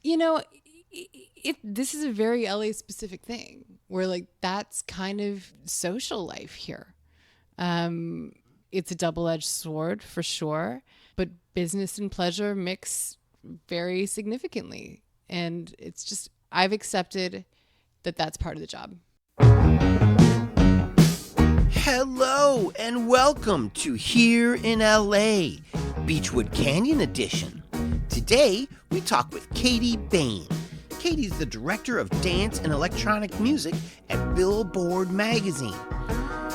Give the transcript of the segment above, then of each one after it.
You know, this is a very LA specific thing where like that's kind of social life here. It's a double-edged sword for sure, but business and pleasure mix very significantly. And it's just, I've accepted that that's part of the job. Hello and welcome to Here in LA, Beachwood Canyon edition. Today, we talk with Katie Bain. Katie's the director of dance and electronic music at Billboard magazine.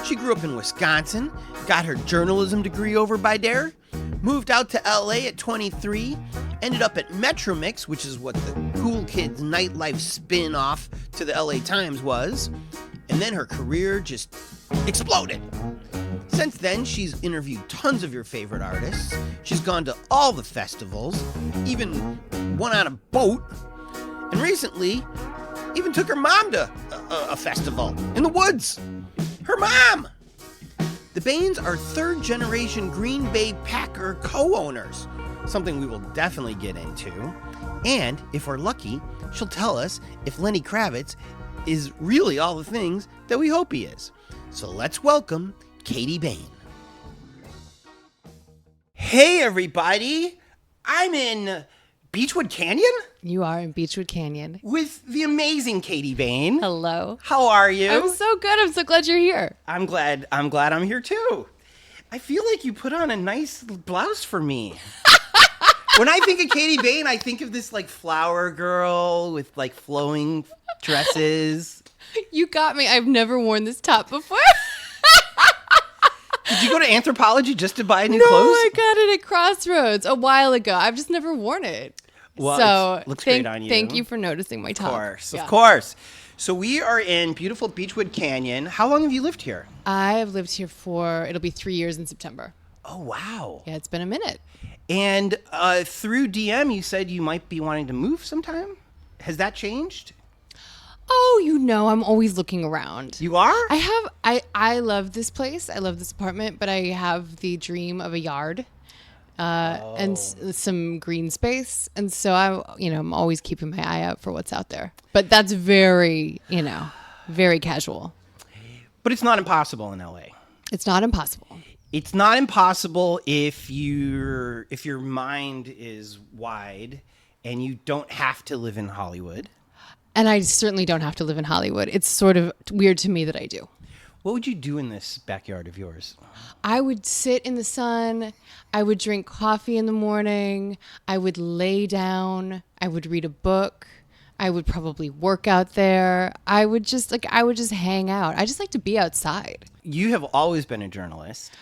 She grew up in Wisconsin, got her journalism degree over by there, moved out to LA at 23, ended up at Metromix, which is what the cool kids nightlife spin-off to the LA Times was, and then her career just exploded. Since then, she's interviewed tons of your favorite artists. She's gone to all the festivals, even went on a boat, and recently even took her mom to a festival in the woods. Her mom! The Bains are third-generation Green Bay Packer co-owners, something we will definitely get into. And, if we're lucky, she'll tell us if Lenny Kravitz is really all the things that we hope he is. So let's welcome Katie Bain. Hey everybody, I'm in Beachwood Canyon You are in Beachwood Canyon. with the amazing Katie Bain. Hello. How are you? I'm so good. I'm so glad you're here. I'm glad I'm here too. I feel like you put on a nice blouse for me. When I think of Katie Bain, I think of this like flower girl with like flowing dresses. You got me. I've never worn this top before. Did you go to Anthropologie just to buy new No, clothes? I got it at Crossroads a while ago. I've just never worn it. Well, so it looks great on you. Thank you for noticing my top. Of course. So we are in beautiful Beachwood Canyon. How long have you lived here? I've lived here it'll be 3 years in September. Oh, wow. Yeah, it's been a minute. And through DM, you said you might be wanting to move sometime. Has that changed? Oh, I'm always looking around. You are? I love this place. I love this apartment, but I have the dream of a yard and some green space. And so I'm always keeping my eye out for what's out there. But that's very, very casual. But it's not impossible in LA. It's not impossible. It's not impossible if your mind is wide and you don't have to live in Hollywood. And I certainly don't have to live in Hollywood. It's sort of weird to me that I do. What would you do in this backyard of yours? I would sit in the sun. I would drink coffee in the morning. I would lay down. I would read a book. I would probably work out there. I would just hang out. I just like to be outside. You have always been a journalist.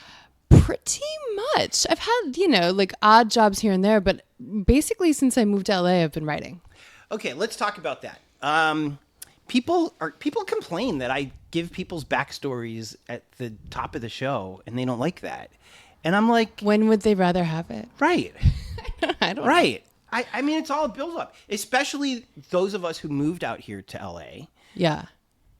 Pretty much. I've had, odd jobs here and there, but basically since I moved to LA, I've been writing. Okay, let's talk about that. People complain that I give people's backstories at the top of the show, and they don't like that. And I'm like, when would they rather have it? Right. I don't Right. I mean, it's all a build-up, especially those of us who moved out here to LA. Yeah.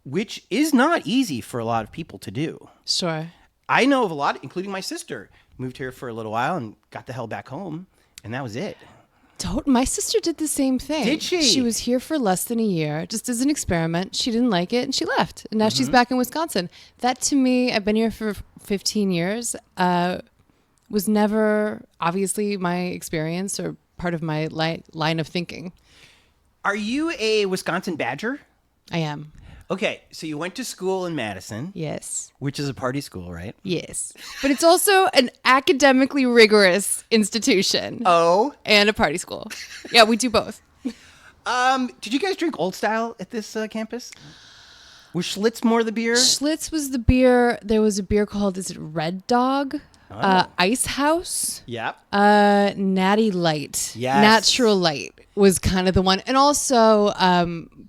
Which is not easy for a lot of people to do. Sure. I know of a lot, including my sister, moved here for a little while and got the hell back home, and that was it. My sister did the same thing. Did she? She was here for less than a year, just as an experiment. She didn't like it, and she left. And now she's back in Wisconsin. That, to me, I've been here for 15 years, was never, obviously, my experience or part of my line of thinking. Are you a Wisconsin Badger? I am. Okay, so you went to school in Madison. Yes. Which is a party school, right? Yes. But it's also an academically rigorous institution. Oh. And a party school. Yeah, we do both. Did you guys drink Old Style at this campus? Was Schlitz more the beer? Schlitz was the beer. There was a beer called, is it Red Dog? Ice House. Yep. Natty Light. Yes. Natural Light was kind of the one. And also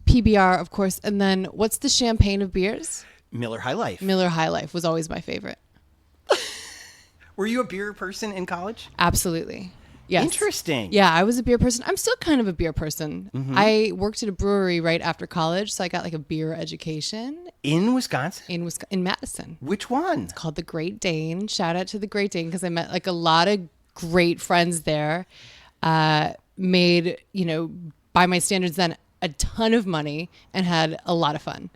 PBR, of course. And then what's the champagne of beers? Miller High Life. Miller High Life was always my favorite. Were you a beer person in college? Absolutely. Yes. Interesting. Yeah, I was a beer person. I'm still kind of a beer person. Mm-hmm. I worked at a brewery right after college, so I got like a beer education In Wisconsin? in Madison. Which one? It's called the Great Dane. Shout out to the Great Dane because I met like a lot of great friends there. Made, by my standards then, a ton of money and had a lot of fun.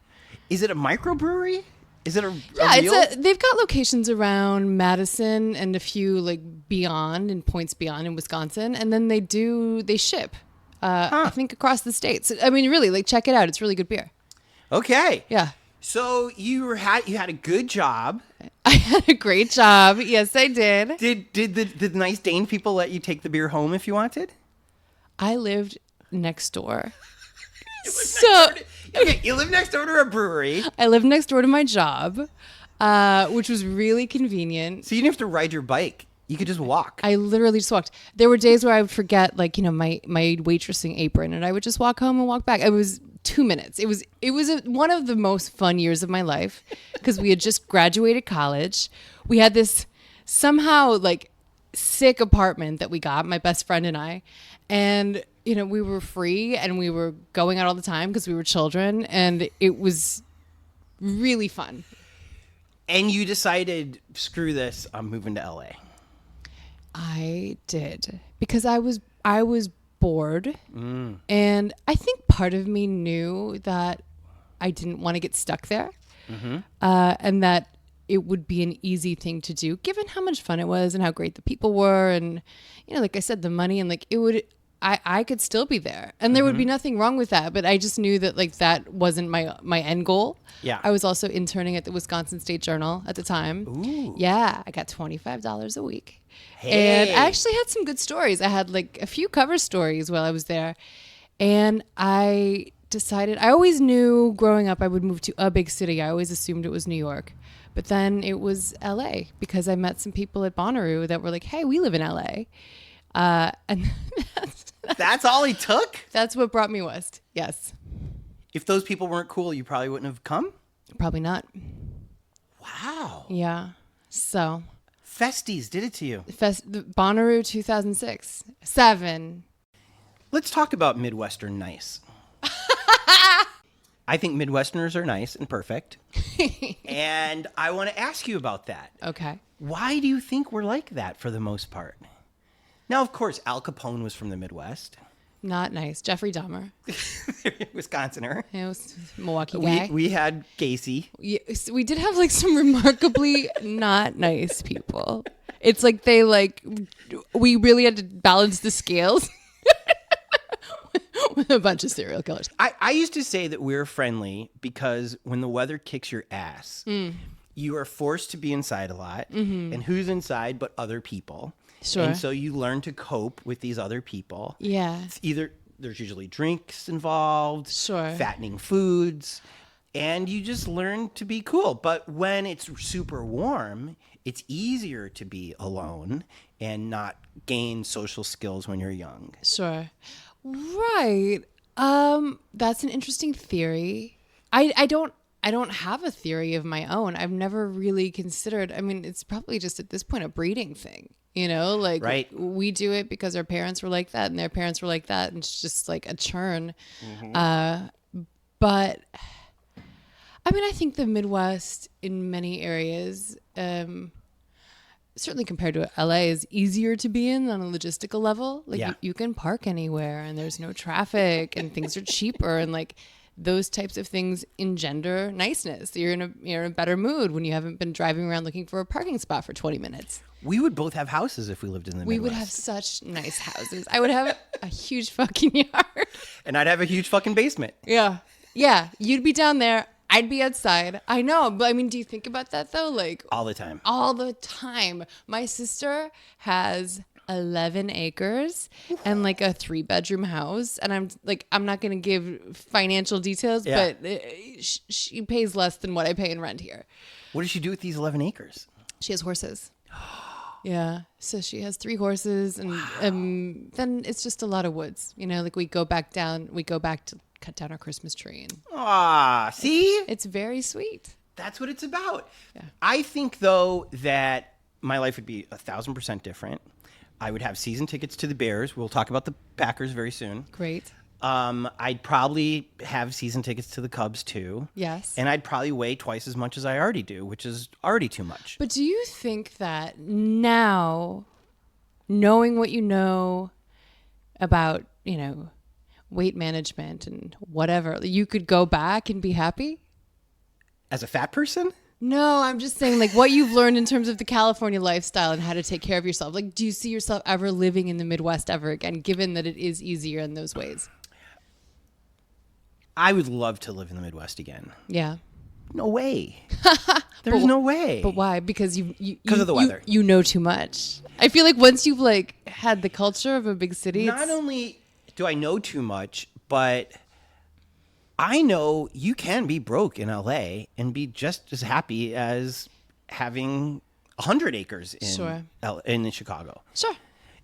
Is it a microbrewery? Is it a Yeah, real? they've got locations around Madison and a few like beyond and points beyond in Wisconsin, and then they ship. I think across the states. I mean, really, like check it out. It's really good beer. Okay. Yeah. So you had a good job. I had a great job. Yes, I did. Did the nice Dane people let you take the beer home if you wanted? I lived next door. You live next door to a brewery. I lived next door to my job, which was really convenient. So you didn't have to ride your bike. You could just walk. I literally just walked. There were days where I would forget, like, you know, my waitressing apron, and I would just walk home and walk back. It was 2 minutes. It was one of the most fun years of my life because we had just graduated college. We had this somehow like sick apartment that we got, my best friend and I, and you know, we were free and we were going out all the time because we were children, and it was really fun. And you decided, screw this, I'm moving to LA. I did because I was bored, and I think part of me knew that I didn't want to get stuck there, and that it would be an easy thing to do given how much fun it was and how great the people were, and you know, like I said, the money, and like it would. I could still be there, and there would be nothing wrong with that. But I just knew that like that wasn't my end goal. Yeah. I was also interning at the Wisconsin State Journal at the time. Ooh. Yeah, I got $25 a week. Hey. And I actually had some good stories. I had like a few cover stories while I was there. And I decided, I always knew growing up I would move to a big city. I always assumed it was New York. But then it was LA because I met some people at Bonnaroo that were like, hey, we live in LA. And That's all he took? that's what brought me west. Yes. If those people weren't cool, you probably wouldn't have come? Probably not. Wow. Yeah. So Festies did it to you. Bonnaroo 2006. 7. Let's talk about Midwestern nice. I think Midwesterners are nice and perfect. And I want to ask you about that. Okay. Why do you think we're like that for the most part? Now, of course, Al Capone was from the Midwest. Not nice. Jeffrey Dahmer. Wisconsinner. It was Milwaukee guy. We had Gacy. Yes, we did have like some remarkably not nice people. It's like we really had to balance the scales with a bunch of serial killers. I used to say that we're friendly because when the weather kicks your ass, you are forced to be inside a lot. And who's inside but other people? Sure. And so you learn to cope with these other people. Yeah. It's either there's usually drinks involved, Sure. fattening foods, and you just learn to be cool. But when it's super warm, it's easier to be alone and not gain social skills when you're young. Sure. Right. That's an interesting theory. I don't have a theory of my own. I've never really considered, I mean, it's probably just at this point a breeding thing. You know, like right. We do it because our parents were like that and their parents were like that. And it's just like a churn. But I mean, I think the Midwest in many areas, certainly compared to LA, is easier to be in on a logistical level. Like you can park anywhere and there's no traffic and things are cheaper, and like those types of things engender niceness. You're in a better mood when you haven't been driving around looking for a parking spot for 20 minutes. We would both have houses if we lived in the Midwest. We would have such nice houses. I would have a huge fucking yard. And I'd have a huge fucking basement. Yeah. Yeah. You'd be down there. I'd be outside. I know. But I mean, do you think about that though? Like all the time. All the time. My sister has 11 acres and like a 3-bedroom house. And I'm not going to give financial details, but she pays less than what I pay in rent here. What does she do with these 11 acres? She has horses. Yeah. So she has 3 horses, and then it's just a lot of woods. You know, like we go back to cut down our Christmas tree. And see? It's very sweet. That's what it's about. Yeah. I think, though, that my life would be 1,000% different. I would have season tickets to the Bears. We'll talk about the Packers very soon. Great. I'd probably have season tickets to the Cubs, too. Yes. And I'd probably weigh twice as much as I already do, which is already too much. But do you think that now, knowing what you know about, you know, weight management and whatever, you could go back and be happy? As a fat person? No, I'm just saying like what you've learned in terms of the California lifestyle and how to take care of yourself. Like, do you see yourself ever living in the Midwest ever again, given that it is easier in those ways? I would love to live in the Midwest again. Yeah. No way. There's no way. But why? Because because of the weather. You know too much. I feel like once you've like had the culture of a big city, not only do I know too much, but I know you can be broke in LA and be just as happy as having 100 acres in Chicago. Sure.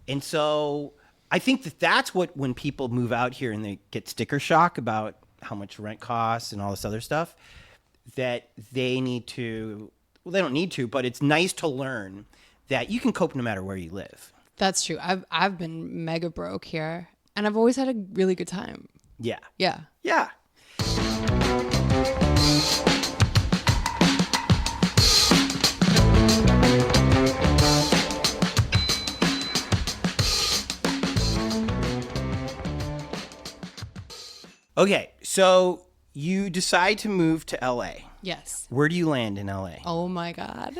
And so I think that's what, when people move out here and they get sticker shock about how much rent costs and all this other stuff, that they need to, well, they don't need to, but it's nice to learn that you can cope no matter where you live. That's true. I've been mega broke here and I've always had a really good time. Yeah. Yeah. Yeah. Okay, so you decide to move to LA. Yes. Where do you land in LA? Oh my God.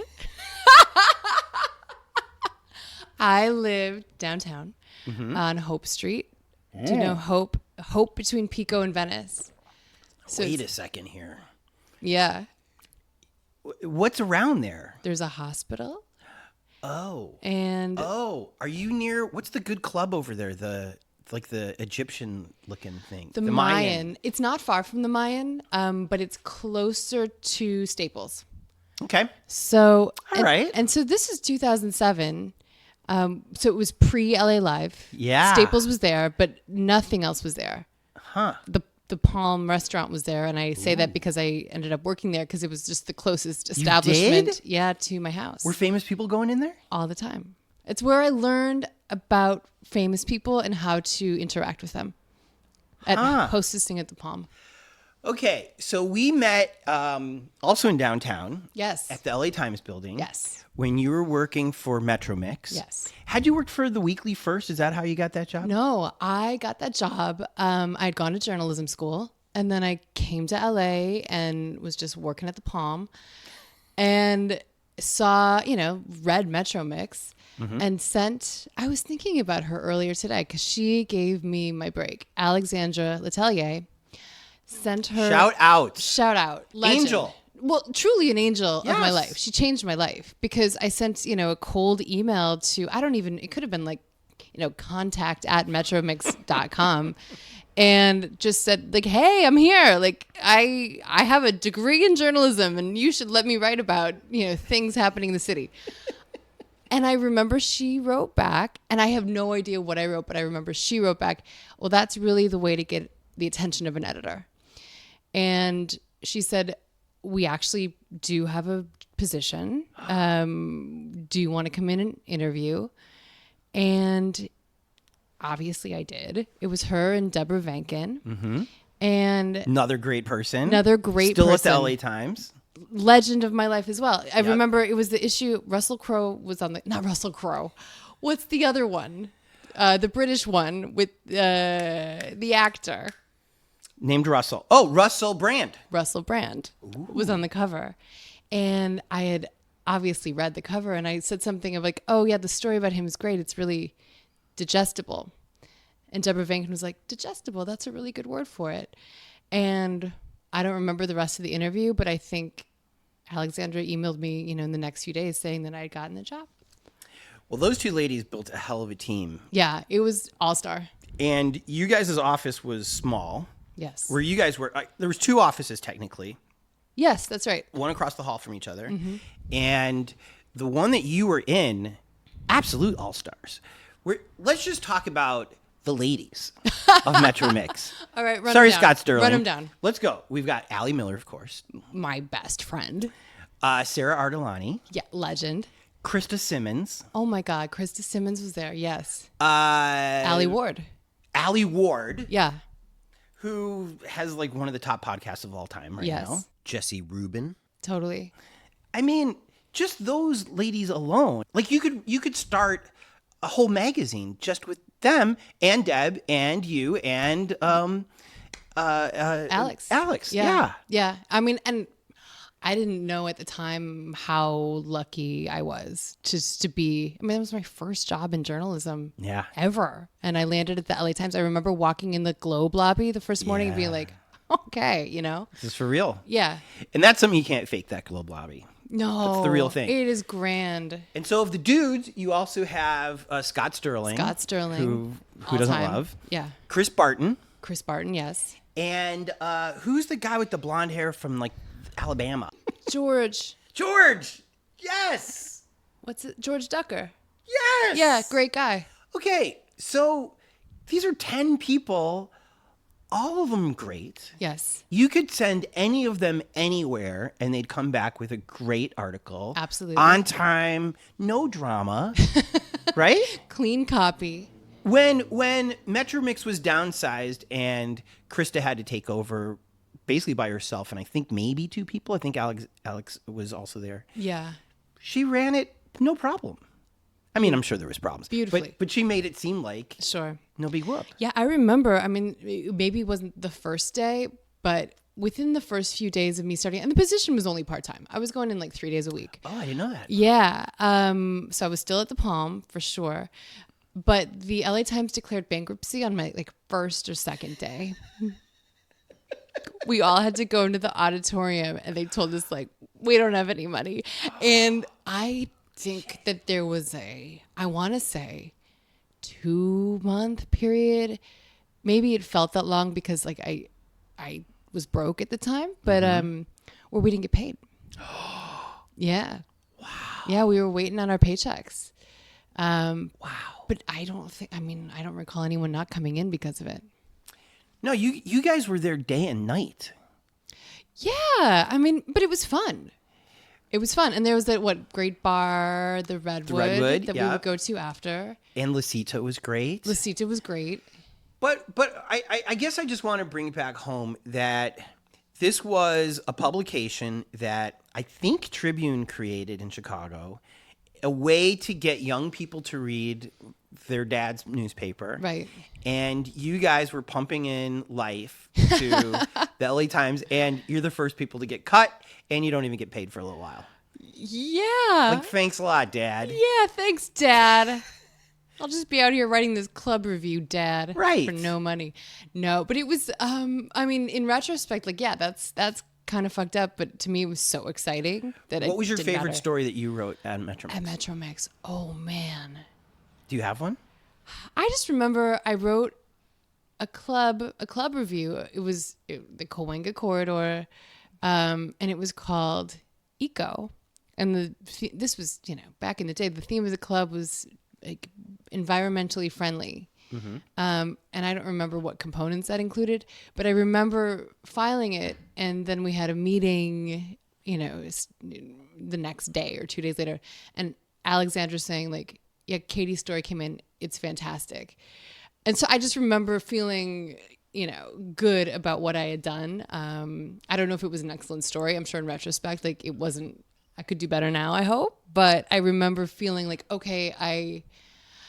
I lived downtown on Hope Street. Do you know Hope? Hope between Pico and Venice. So Wait a second here. Yeah. What's around there? There's a hospital. Oh. And are you near, what's the good club over there? The Egyptian looking thing. The Mayan. It's not far from the Mayan, but it's closer to Staples. Okay. So, all right. And so this is 2007. So it was pre-LA Live. Yeah. Staples was there, but nothing else was there. Huh. The Palm restaurant was there, and I say that because I ended up working there because it was just the closest establishment, to my house. Were famous people going in there? All the time. It's where I learned about famous people and how to interact with them at hostessing at the Palm. Okay, so we met also in downtown. Yes. At the LA Times building. Yes. When you were working for Metro Mix. Yes. Had you worked for The Weekly first? Is that how you got that job? No, I got that job. I'd gone to journalism school, and then I came to LA and was just working at the Palm and saw, read Metro Mix and I was thinking about her earlier today because she gave me my break. Alexandra Letelier sent her. Shout out. Legend. Angel. Well, truly an angel of my Yes. life. She changed my life because I sent, a cold email to, it could have been like, contact@metromix.com and just said like, hey, I'm here. Like I have a degree in journalism and you should let me write about, things happening in the city. And I remember she wrote back, and I have no idea what I wrote, but I remember she wrote back, well, that's really the way to get the attention of an editor. And she said, we actually do have a position. Do you want to come in and interview? And obviously I did. It was her and Deborah Vankin. Mm-hmm. And another great person. Still person. At the LA Times. Legend of my life as well. I remember it was the issue. Russell Crowe was on not Russell Crowe. What's the other one? The British one with the actor. Named Russell. Oh, Russell Brand. Russell Brand was on the cover. And I had obviously read the cover and I said something of like, oh yeah, the story about him is great. It's really digestible. And Deborah Vankin was like, digestible, that's a really good word for it. And I don't remember the rest of the interview, but I think Alexandra emailed me, in the next few days saying that I had gotten the job. Well, those two ladies built a hell of a team. Yeah, it was all-star. And you guys' office was small. Yes. Where you guys were, there was two offices technically. Yes, that's right. One across the hall from each other. Mm-hmm. And the one that you were in, absolute all-stars. Let's just talk about the ladies of Metro Mix. All right, Sorry, them down. Scott Sterling. Run them down. Let's go. We've got Allie Miller, of course. My best friend. Sarah Ardolani. Yeah, legend. Krista Simmons. Oh my God, Krista Simmons was there. Yes. Allie Ward. Allie Ward. Yeah. Who has like one of the top podcasts of all time right now. Jesse Rubin. Totally. I mean, just those ladies alone. Like you could start a whole magazine just with them and Deb and you and Alex. Alex, yeah. Yeah. I mean, and I didn't know at the time how lucky I was just to be. I mean, it was my first job in journalism ever. And I landed at the LA Times. I remember walking in the Globe lobby the first morning and being like, okay, you know. This is for real. Yeah. And that's something you can't fake, that Globe lobby. No. That's the real thing. It is grand. And so of the dudes, you also have Scott Sterling. Who doesn't love. Yeah. Chris Barton. Chris Barton, yes. And who's the guy with the blonde hair from like Alabama? George. Yes. What's it? George Ducker. Yes. Yeah, great guy. Okay, so these are 10 people, all of them great. Yes. You could send any of them anywhere and they'd come back with a great article. Absolutely. On time, no drama, right? Clean copy. When Metro Mix was downsized and Krista had to take over basically by herself, and I think maybe 2 people, I think Alex was also there. Yeah. She ran it no problem. I mean, I'm sure there was problems. Beautifully. But she made it seem like Sure. no big whoop. Yeah, I remember. I mean, maybe it wasn't the first day, but within the first few days of me starting, and the position was only part-time. I was going in like 3 days a week. Oh, I didn't know that. Yeah. So I was still at the Palm for sure. But the LA Times declared bankruptcy on my like first or second day. We all had to go into the auditorium and they told us like, we don't have any money. And I think that there was I want to say 2-month period. Maybe it felt that long because like I was broke at the time, but where we didn't get paid. Yeah. Wow. Yeah, we were waiting on our paychecks. Wow. But I don't recall anyone not coming in because of it. No, you guys were there day and night. Yeah. I mean, but it was fun. It was fun. And there was that, great bar, the Redwood that we would go to after. And Lasita was great. Lasita was great. But I guess I just want to bring back home that this was a publication that I think Tribune created in Chicago, a way to get young people to read their dad's newspaper. Right. And you guys were pumping in life to the LA Times, and you're the first people to get cut, and you don't even get paid for a little while. Yeah. Like, thanks a lot, Dad. Yeah, thanks, Dad. I'll just be out here writing this club review, Dad. Right. For no money. No, but it was, I mean, in retrospect, like, yeah, that's kind of fucked up, but to me it was so exciting that What was your favorite story that you wrote at Metro Mix? At Metro Mix. Oh, man. Do you have one? I just remember I wrote a club review. It was the Cahuenga Corridor, and it was called Eco. And this was, back in the day, the theme of the club was like environmentally friendly. Mm-hmm. And I don't remember what components that included, but I remember filing it, and then we had a meeting, the next day or 2 days later, and Alexandra saying like, yeah, Katie's story came in, it's fantastic. And so I just remember feeling, good about what I had done. I don't know if it was an excellent story. I'm sure in retrospect, like it wasn't, I could do better now, I hope. But I remember feeling like, okay,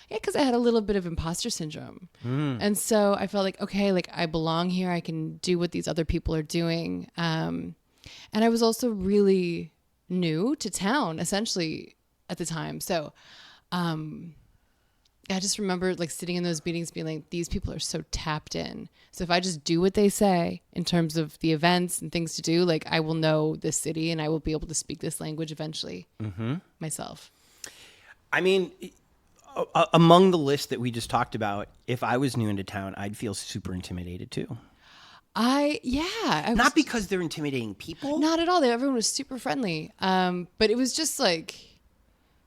because I had a little bit of imposter syndrome. And so I felt like, okay, like I belong here. I can do what these other people are doing. And I was also really new to town, essentially, at the time. So I just remember like sitting in those meetings being like, these people are so tapped in. So if I just do what they say in terms of the events and things to do, like I will know this city and I will be able to speak this language eventually myself. I mean, among the list that we just talked about, if I was new into town, I'd feel super intimidated too. Not because they're intimidating people. Not at all. Everyone was super friendly. But it was just like,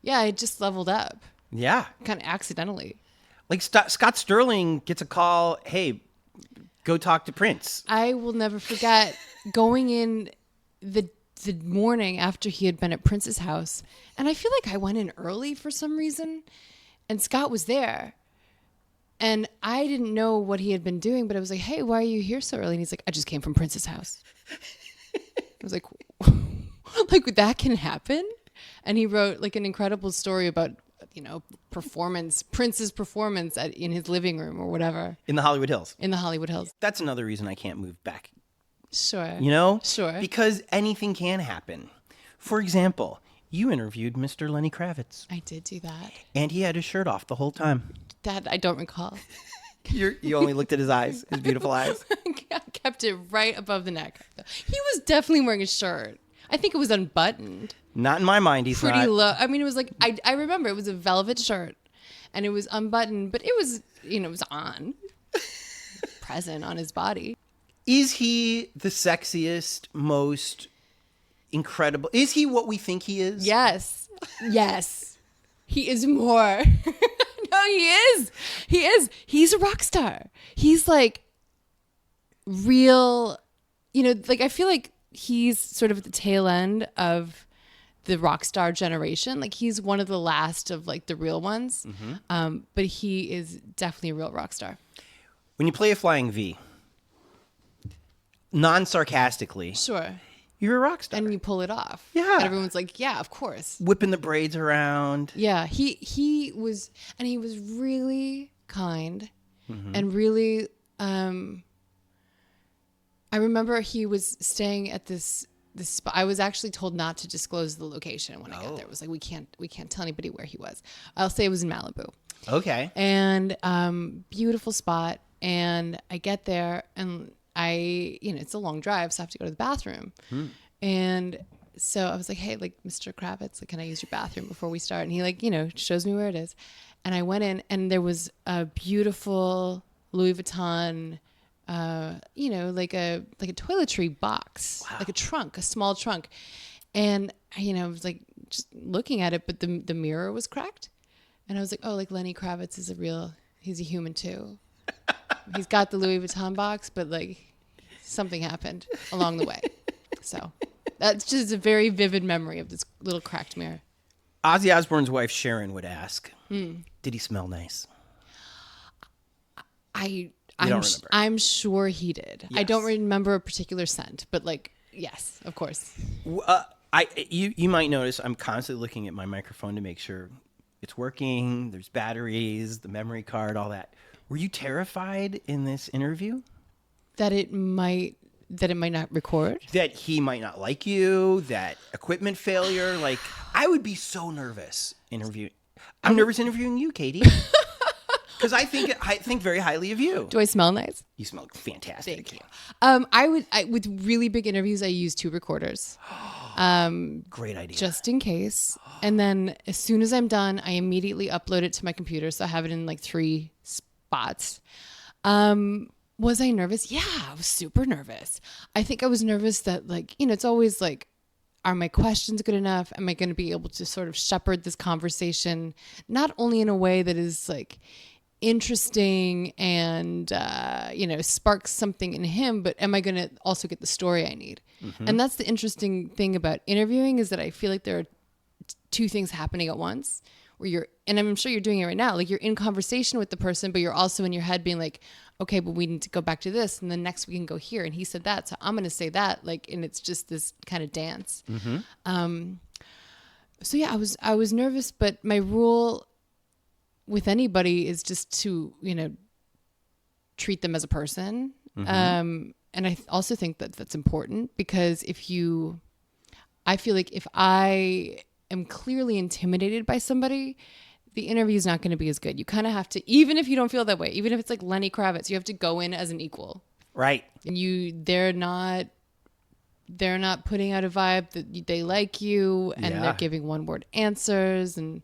I just leveled up. Yeah. Kind of accidentally. Like Scott Sterling gets a call, hey, go talk to Prince. I will never forget going in the morning after he had been at Prince's house. And I feel like I went in early for some reason. And Scott was there. And I didn't know what he had been doing, but I was like, hey, why are you here so early? And he's like, I just came from Prince's house. I was like, like that can happen? And he wrote like an incredible story about Prince's performance in his living room or whatever. In the Hollywood Hills. In the Hollywood Hills. That's another reason I can't move back. Sure. Sure. Because anything can happen. For example, you interviewed Mr. Lenny Kravitz. I did do that. And he had his shirt off the whole time. That I don't recall. You only looked at his eyes, his beautiful eyes. I kept it right above the neck. He was definitely wearing a shirt. I think it was unbuttoned. Not in my mind, he's pretty not. low. I mean, it was like, I remember it was a velvet shirt and it was unbuttoned, but it was, it was on, present on his body. Is he the sexiest, most incredible? Is he what we think he is? Yes. Yes. He is more. No, he is. He is. He's a rock star. He's like real, like I feel like he's sort of at the tail end of the rock star generation. Like he's one of the last of like the real ones. But he is definitely a real rock star. When you play a flying V, non-sarcastically, sure, you're a rock star. And you pull it off. Yeah. And everyone's like, yeah, of course. Whipping the braids around. Yeah. He was really kind and really, I remember he was staying at this spot. I was actually told not to disclose the location when I got there. It was like, we can't tell anybody where he was. I'll say it was in Malibu. Okay. And beautiful spot. And I get there and it's a long drive, so I have to go to the bathroom. And so I was like, hey, like, Mr. Kravitz, like, can I use your bathroom before we start? And he shows me where it is. And I went in and there was a beautiful Louis Vuitton, like a toiletry box, like a trunk, a small trunk. And, I was like just looking at it, but the mirror was cracked. And I was like, oh, like Lenny Kravitz he's a human too. He's got the Louis Vuitton box, but like something happened along the way. So that's just a very vivid memory of this little cracked mirror. Ozzy Osbourne's wife, Sharon, would ask, did he smell nice? I'm sure he did. Yes. I don't remember a particular scent, but like, yes, of course. You might notice I'm constantly looking at my microphone to make sure it's working. There's batteries, the memory card, all that. Were you terrified in this interview? That it might not record? That he might not like you, that equipment failure. Like, I would be so nervous interviewing. I'm nervous interviewing you, Katie. Because I think very highly of you. Do I smell nice? You smell fantastic. Thank you. With really big interviews, I use 2 recorders. Great idea. Just in case. And then as soon as I'm done, I immediately upload it to my computer. So I have it in like 3 spots. Was I nervous? Yeah, I was super nervous. I think I was nervous that like, it's always like, are my questions good enough? Am I going to be able to sort of shepherd this conversation, not only in a way that is like interesting and, sparks something in him, but am I going to also get the story I need? And that's the interesting thing about interviewing is that I feel like there are 2 things happening at once where and I'm sure you're doing it right now. Like you're in conversation with the person, but you're also in your head being like, okay, but we need to go back to this. And then next we can go here. And he said that. So I'm going to say that. Like, and it's just this kind of dance. So yeah, I was nervous, but my rule with anybody is just to, treat them as a person. And I also think that that's important because I feel like if I am clearly intimidated by somebody, the interview is not going to be as good. You kind of have to, even if you don't feel that way, even if it's like Lenny Kravitz, you have to go in as an equal. Right. And they're not putting out a vibe that they like you and they're giving one-word answers. And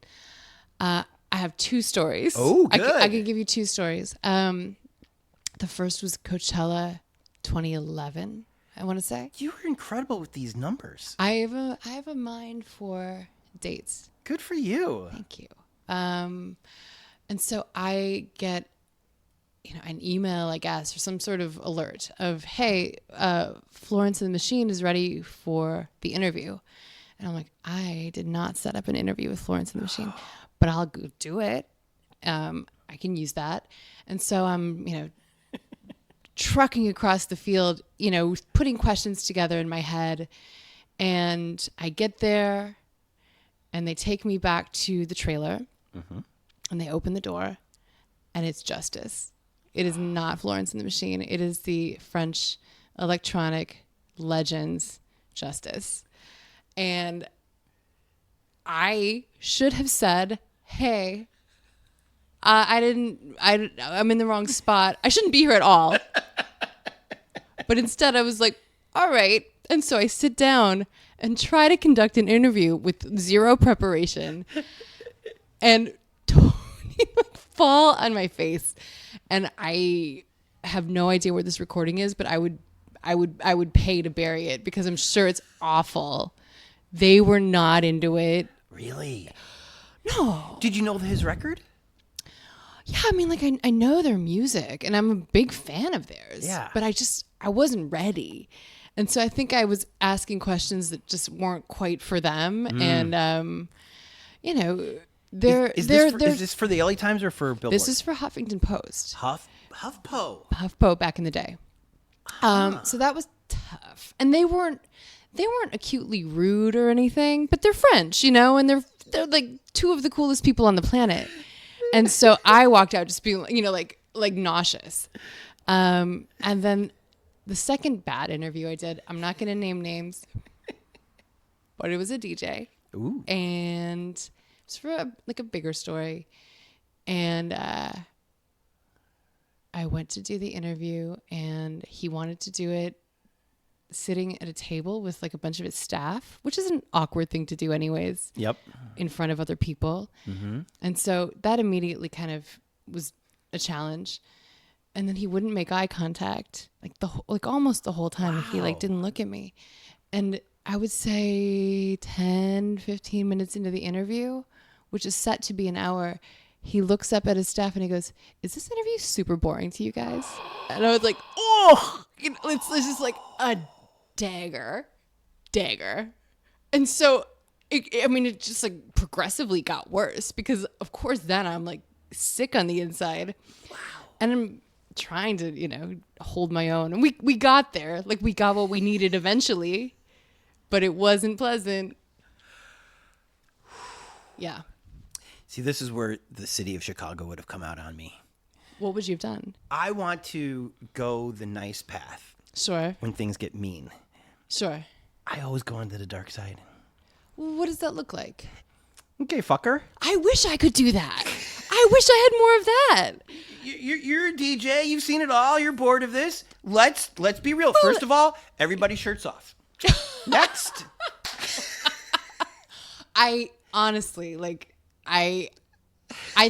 I have 2 stories. Oh, good. I can give you 2 stories. The first was Coachella 2011, I want to say. You were incredible with these numbers. I have a mind for dates. Good for you. Thank you. And so I get, an email, I guess, or some sort of alert of, hey, Florence and the Machine is ready for the interview. And I'm like, I did not set up an interview with Florence and the Machine, but I'll go do it. I can use that. And so I'm, trucking across the field, putting questions together in my head. And I get there and they take me back to the trailer And they open the door, and it's Justice. It is not Florence and the Machine. It is the French electronic legends Justice. And I should have said, hey, I'm in the wrong spot. I shouldn't be here at all. But instead I was like, all right. And so I sit down and try to conduct an interview with zero preparation and totally fall on my face. And I have no idea where this recording is, but I would pay to bury it because I'm sure it's awful. They were not into it. Really? No. Did you know his record? Yeah, I mean, like, I know their music, and I'm a big fan of theirs. Yeah. But I wasn't ready. And so I think I was asking questions that just weren't quite for them. And, you know, Is this for the LA Times or for Billboard? This is for Huffington Post. HuffPo Back in the day. So that was tough. And they weren't acutely rude or anything, but they're French, you know, and they're like two of the coolest people on the planet. And so I walked out just being, you know, like nauseous. And then the second bad interview I did, I'm not going to name names, but it was a DJ. Ooh. And it's for a bigger story. And I went to do the interview, and he wanted to do it sitting at a table with like a bunch of his staff, which is an awkward thing to do anyways. Yep. In front of other people. Mm-hmm. And so that immediately kind of was a challenge. And then he wouldn't make eye contact like almost the whole time. Wow. He like didn't look at me. And I would say 10, 15 minutes into the interview, which is set to be an hour, he looks up at his staff and he goes, "Is this interview super boring to you guys?" And I was like, oh, you know, it's just like a dagger. And so, it just like progressively got worse because of course then I'm like sick on the inside. Wow. And I'm trying to, you know, hold my own. And we got there. Like we got what we needed eventually, but it wasn't pleasant. Yeah. See, this is where the city of Chicago would have come out on me. What would you have done? I want to go the nice path. Sure. When things get mean. Sure. I always go onto the dark side. What does that look like? Okay, fucker. I wish I could do that. I wish I had more of that. You're a DJ. You've seen it all. You're bored of this. Let's be real. First of all, everybody's shirts off. Next. I honestly, like, I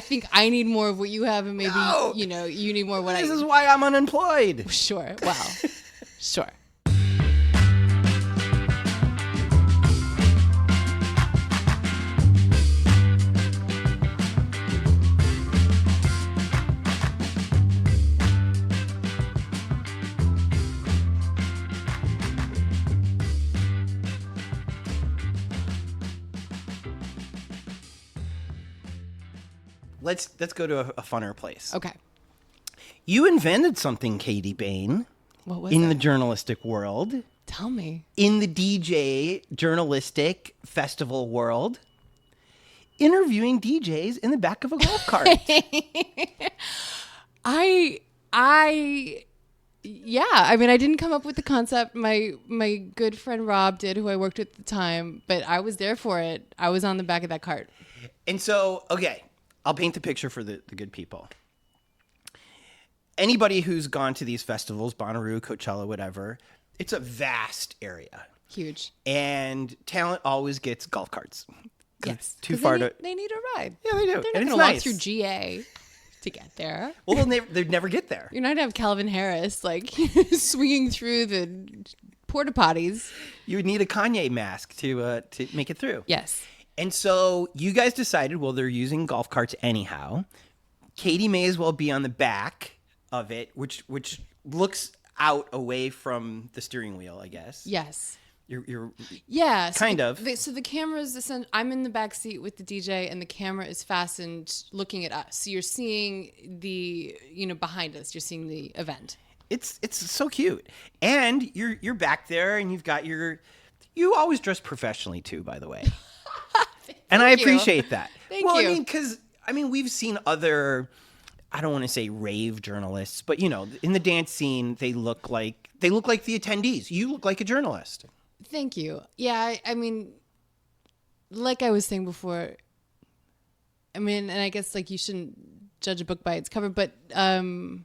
think I need more of what you have, and maybe, you know, you need more of what This is why I'm unemployed. Sure. Well, sure. Let's go to a funner place. Okay. You invented something, Katie Bain. What was in the journalistic world? Tell me. In the DJ journalistic festival world, interviewing DJs in the back of a golf cart. Yeah, I mean, I didn't come up with the concept. My good friend Rob did, who I worked with at the time, but I was there for it. I was on the back of that cart. And so, okay, I'll paint the picture for the good people. Anybody who's gone to these festivals, Bonnaroo, Coachella, whatever, it's a vast area. Huge. And talent always gets golf carts. Yes. Too far they need a ride. Yeah, they do. They're not going to walk through GA to get there. Well, they'd never get there. You're not going to have Calvin Harris, like, swinging through the porta potties. You would need a Kanye mask to make it through. Yes. And so you guys decided, well, they're using golf carts anyhow. Katie may as well be on the back of it, which looks out away from the steering wheel, I guess. Yes. You're yeah, kind of. So the camera's I'm in the back seat with the DJ, and the camera is fastened looking at us. So you're seeing behind us. You're seeing the event. It's so cute, and you're back there, and you've got you always dress professionally too, by the way. And I appreciate that. Thank you. Well, I mean, because I mean, we've seen other, I don't want to say rave journalists, but you know, in the dance scene, they look like the attendees. You look like a journalist. Thank you. Yeah, I mean, like I was saying before, I mean, and I guess like you shouldn't judge a book by its cover, but to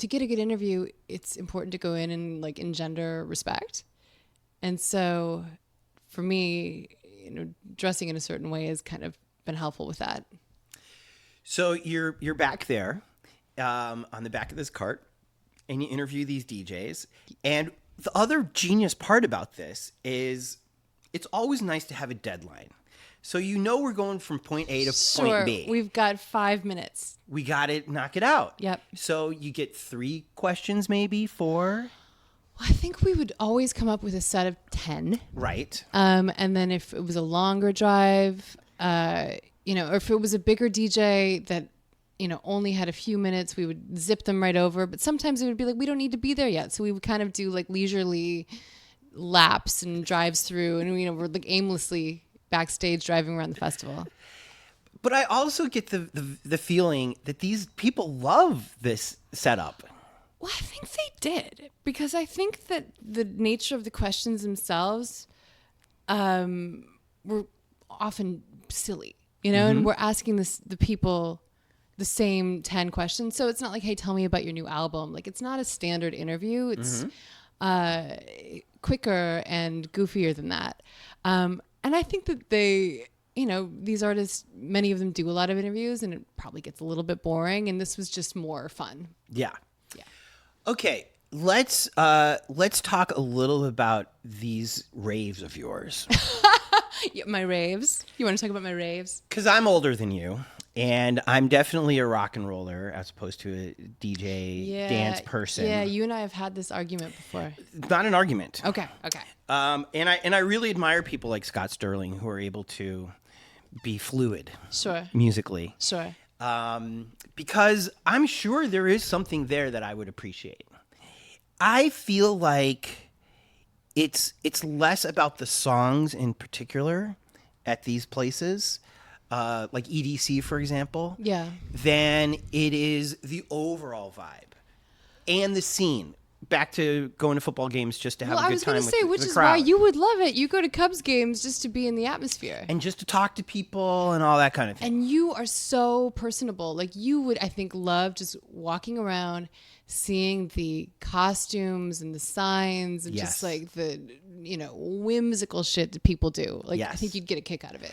get a good interview, it's important to go in and like engender respect. And so for me, you know, dressing in a certain way has kind of been helpful with that. So you're back there on the back of this cart, and you interview these DJs. And the other genius part about this is it's always nice to have a deadline. So you know we're going from point A to point B. We've got 5 minutes. We got to knock it out. Yep. So you get 3 questions, maybe 4. Well, I think we would always come up with a set of 10. Right. And then if it was a longer drive, you know, or if it was a bigger DJ that, you know, only had a few minutes, we would zip them right over. But sometimes it would be like, we don't need to be there yet. So we would kind of do like leisurely laps and drives through, and, you know, we're like aimlessly backstage driving around the festival. But I also get the feeling that these people love this setup. Well, I think they did, because I think that the nature of the questions themselves were often silly, you know, and we're asking the people the same 10 questions. So it's not like, hey, tell me about your new album. Like, it's not a standard interview. It's quicker and goofier than that. And I think that they, you know, these artists, many of them do a lot of interviews, and it probably gets a little bit boring. And this was just more fun. Yeah. Yeah. Okay. Let's talk a little about these raves of yours. Yeah, my raves. You want to talk about my raves? Because I'm older than you, and I'm definitely a rock and roller as opposed to a DJ dance person. Yeah, you and I have had this argument before. Not an argument. Okay. And I really admire people like Scott Sterling who are able to be fluid. Sure. Musically. Sure. Because I'm sure there is something there that I would appreciate. I feel like it's less about the songs in particular at these places, like EDC, for example, than it is the overall vibe and the scene. Back to going to football games just to have a good time with the crowd. I was going to say, which is why you would love it. You go to Cubs games just to be in the atmosphere. And just to talk to people and all that kind of thing. And you are so personable. Like, you would, I think, love just walking around, seeing the costumes and the signs and just like the, you know, whimsical shit that people do. Like, I think you'd get a kick out of it.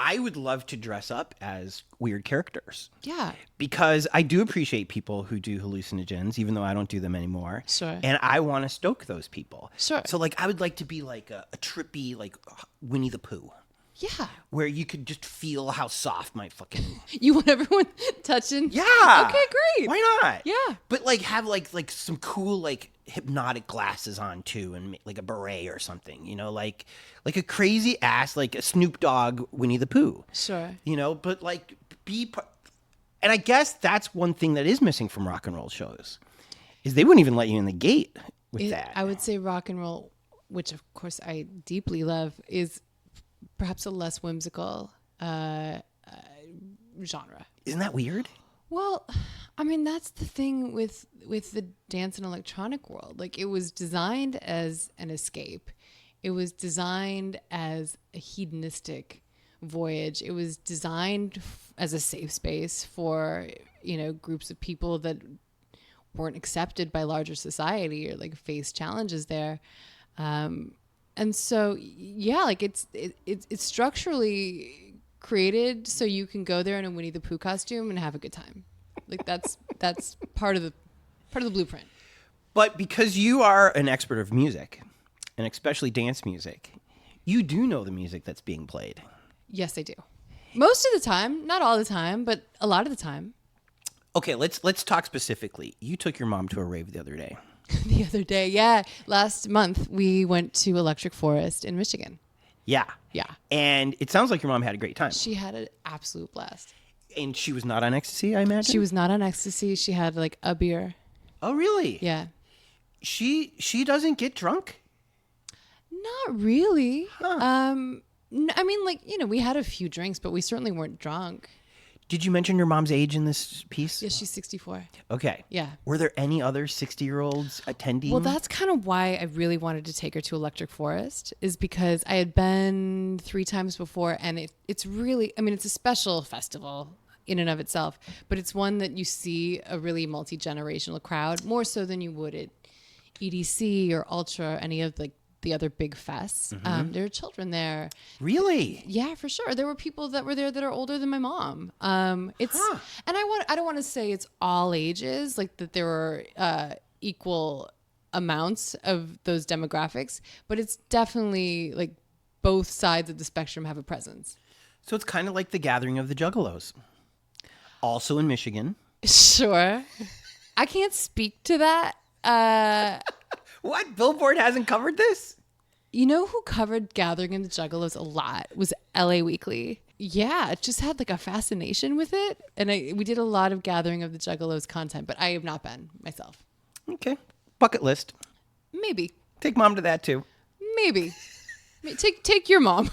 I would love to dress up as weird characters. Yeah. Because I do appreciate people who do hallucinogens, even though I don't do them anymore. Sure. And I want to stoke those people. Sure. So, like, I would like to be like a trippy, like, Winnie the Pooh. Yeah. Where you could just feel how soft my fucking... You want everyone touching? Yeah. Okay, great. Why not? Yeah. But, like, have, like some cool, like, hypnotic glasses on, too, and, like, a beret or something, you know? Like a crazy ass, like a Snoop Dogg Winnie the Pooh. Sure. You know, but, like, and I guess that's one thing that is missing from rock and roll shows, is they wouldn't even let you in the gate with that. I would say rock and roll, which, of course, I deeply love, is perhaps a less whimsical genre. Isn't that weird? Well, I mean, that's the thing with the dance and electronic world. Like, it was designed as an escape. It was designed as a hedonistic voyage. It was designed as a safe space for, you know, groups of people that weren't accepted by larger society or like face challenges there. And so, yeah, like it's structurally created so you can go there in a Winnie the Pooh costume and have a good time. Like, that's part of the blueprint. But because you are an expert of music, and especially dance music, you do know the music that's being played. Yes, I do. Most of the time, not all the time, but a lot of the time. Okay, let's talk specifically. You took your mom to a rave the other day. The other day, yeah. Last month, we went to Electric Forest in Michigan. Yeah. Yeah. And it sounds like your mom had a great time. She had an absolute blast. And she was not on ecstasy, I imagine? She was not on ecstasy. She had like a beer. Oh, really? Yeah. She doesn't get drunk? Not really. Huh. I mean, like, we had a few drinks, but we certainly weren't drunk. Did you mention your mom's age in this piece? Yeah, she's 64. Okay. Yeah. Were there any other 60-year-olds attending? Well, that's kind of why I really wanted to take her to Electric Forest, is because I had been 3 times before, and it's really, I mean, it's a special festival in and of itself, but it's one that you see a really multi-generational crowd, more so than you would at EDC or Ultra, any of the other big fests. There are children there. Really? Yeah, for sure. There were people that were there that are older than my mom. And I don't want to say it's all ages, like that there were equal amounts of those demographics, but it's definitely like both sides of the spectrum have a presence. So it's kind of like the Gathering of the Juggalos. Also in Michigan. Sure. I can't speak to that. What? Billboard hasn't covered this? You know who covered Gathering of the Juggalos a lot was LA Weekly. Yeah, it just had like a fascination with it. And we did a lot of Gathering of the Juggalos content, but I have not been myself. Okay. Bucket list. Maybe. Take mom to that too. Maybe. Take your mom.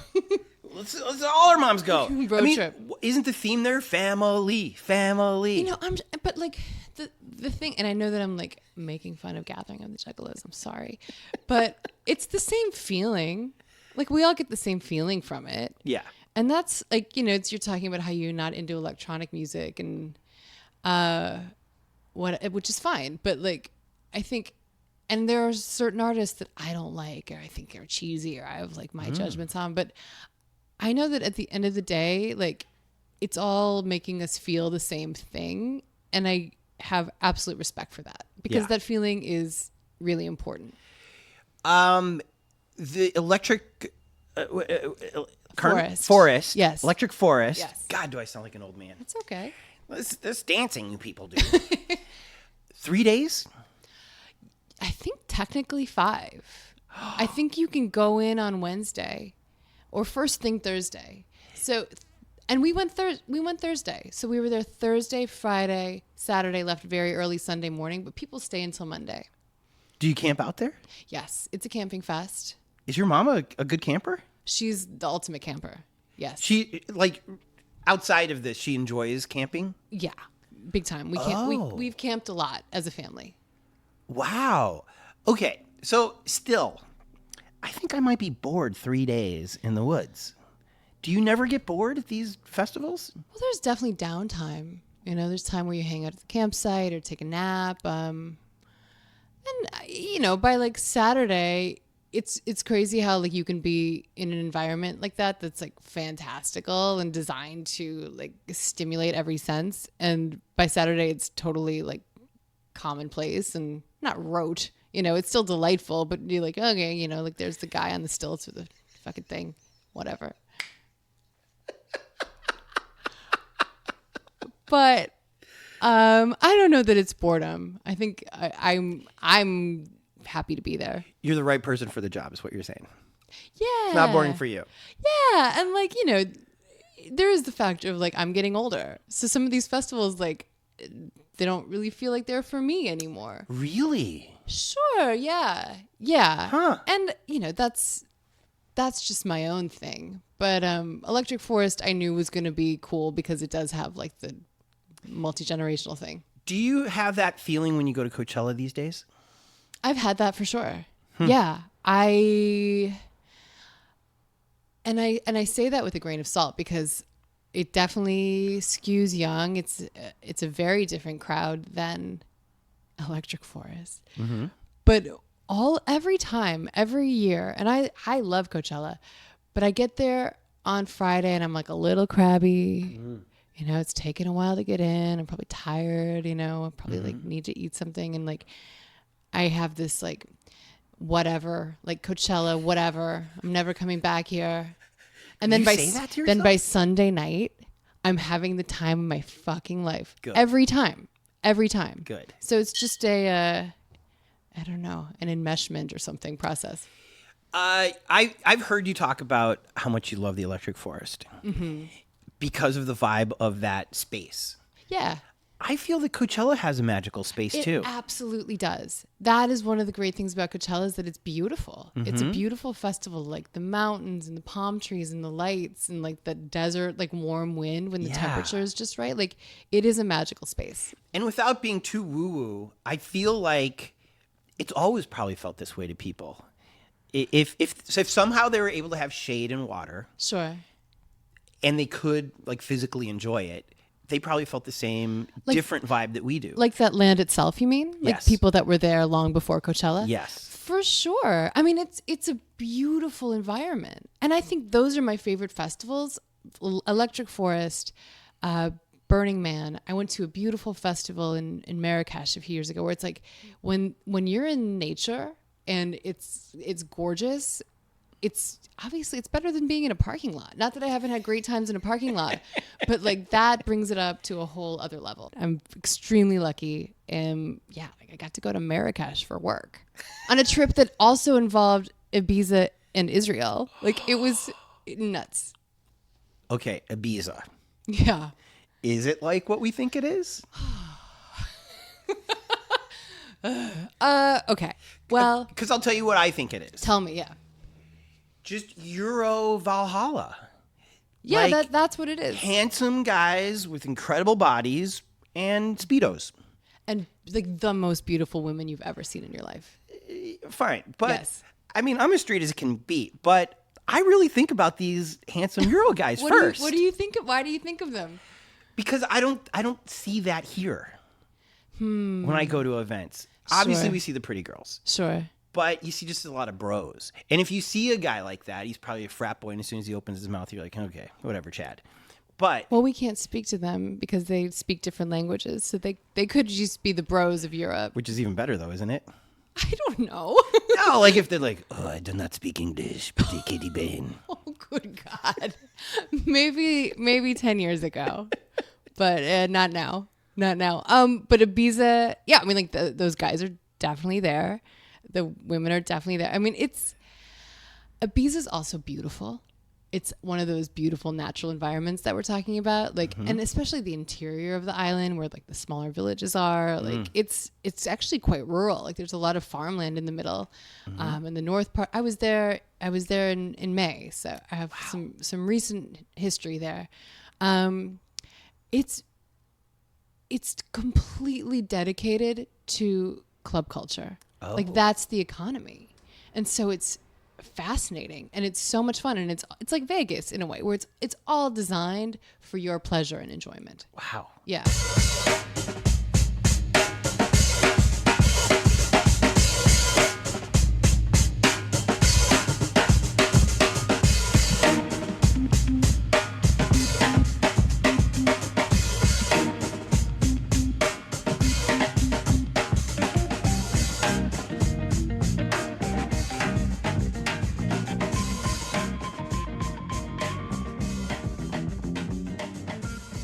Let's all our moms go. Road trip. Isn't the theme there family? But like the thing, and I know that I'm like making fun of Gathering of the Juggalos. I'm sorry, but it's the same feeling. Like we all get the same feeling from it. Yeah. And that's like, you're talking about how you're not into electronic music and which is fine. But like, I think, and there are certain artists that I don't like, or I think are cheesy, or I have like my judgments on. But I know that at the end of the day, like it's all making us feel the same thing. And I have absolute respect for that because that feeling is really important. The electric Forest. Yes. Electric Forest. Yes. God, do I sound like an old man? It's okay. This dancing you people do. 3 days? I think technically 5. I think you can go in on Wednesday or first thing Thursday. So, and we went Thursday. So we were there Thursday, Friday, Saturday, left very early Sunday morning, but people stay until Monday. Do you camp out there? Yes. It's a camping fest. Is your mama a good camper? She's the ultimate camper. Yes. She, like, outside of this, she enjoys camping? Yeah. Big time. We've camped a lot as a family. Wow. Okay. So still, I think I might be bored 3 days in the woods. Do you never get bored at these festivals? Well, there's definitely downtime. There's time where you hang out at the campsite or take a nap. And, by like Saturday, it's crazy how like you can be in an environment like that that's like fantastical and designed to like stimulate every sense. And by Saturday, it's totally like commonplace and not rote. It's still delightful, but you're like, okay, like there's the guy on the stilts with the fucking thing, whatever. But I don't know that it's boredom. I think I'm happy to be there. You're the right person for the job, is what you're saying. Yeah. It's not boring for you. Yeah. And like, there is the factor of like, I'm getting older. So some of these festivals, like, they don't really feel like they're for me anymore. Really? Sure. Yeah. Yeah. Huh. And, that's just my own thing. But Electric Forest I knew was going to be cool because it does have like the multi-generational thing. Do you have that feeling when you go to Coachella these days? I've had that for sure. Yeah. I say that with a grain of salt because it definitely skews young. It's a very different crowd than Electric Forest. Mm-hmm. But every year, and I love Coachella, but I get there on Friday and I'm like a little crabby. Mm. It's taken a while to get in. I'm probably tired, I probably like need to eat something. And like, I have this like, whatever, like Coachella, whatever. I'm never coming back here. And then then by Sunday night, I'm having the time of my fucking life. Good. Every time. Good. So it's just I don't know, an enmeshment or something process. I've heard you talk about how much you love the Electric Forest because of the vibe of that space. Yeah. I feel that Coachella has a magical space too. It absolutely does. That is one of the great things about Coachella is that it's beautiful. It's a beautiful festival, like the mountains and the palm trees and the lights and like the desert, like warm wind when the temperature is just right. Like it is a magical space. And without being too woo-woo, I feel like it's always probably felt this way to people. If somehow they were able to have shade and water, Sure. and they could like physically enjoy it, they probably felt the same different vibe that we do. Like that land itself, you mean? Like Yes. people that were there long before Coachella? Yes. For sure. I mean, it's a beautiful environment. And I think those are my favorite festivals. Electric Forest, Burning Man. I went to a beautiful festival in Marrakesh a few years ago where it's like when you're in nature and it's gorgeous, it's obviously it's better than being in a parking lot. Not that I haven't had great times in a parking lot, but like that brings it up to a whole other level. I'm extremely lucky. And yeah, like I got to go to Marrakesh for work on a trip that also involved Ibiza and Israel. Like it was nuts. Okay, Ibiza. Yeah. Is it like what we think it is? Okay. Well, Because I'll tell you what I think it is. tell me, yeah. Just Euro Valhalla. Yeah, Like, that's what it is. Handsome guys with incredible bodies and Speedos. And like the most beautiful women you've ever seen in your life. Fine. But, Yes. I mean, I'm as straight as it can be. But I really think about these handsome Euro guys first. What do you think of? Why do you think of them? Because I don't see that here when I go to events. Obviously, Sure. we see the pretty girls. Sure. But you see just a lot of bros. And if you see a guy like that, he's probably a frat boy. And as soon as he opens his mouth, you're like, okay, whatever, Chad. But Well, we can't speak to them because they speak different languages. So they could just be the bros of Europe. which is even better, though, isn't it? I don't know. No, like if they're like, oh, I do not speak English, pretty Katie Bain. Oh, good God. Maybe 10 years ago, but not now. Not now. But Ibiza, yeah, I mean, like those guys are definitely there. The women are definitely there. I mean, Ibiza's also beautiful. It's one of those beautiful natural environments that we're talking about, like, and especially the interior of the island where like the smaller villages are. Like, it's actually quite rural. Like, there's a lot of farmland in the middle, in the north part. I was there in May, so I have some recent history there. It's completely dedicated to club culture. Like that's the economy. And so it's fascinating and it's so much fun and it's like Vegas in a way where it's all designed for your pleasure and enjoyment. Wow. Yeah.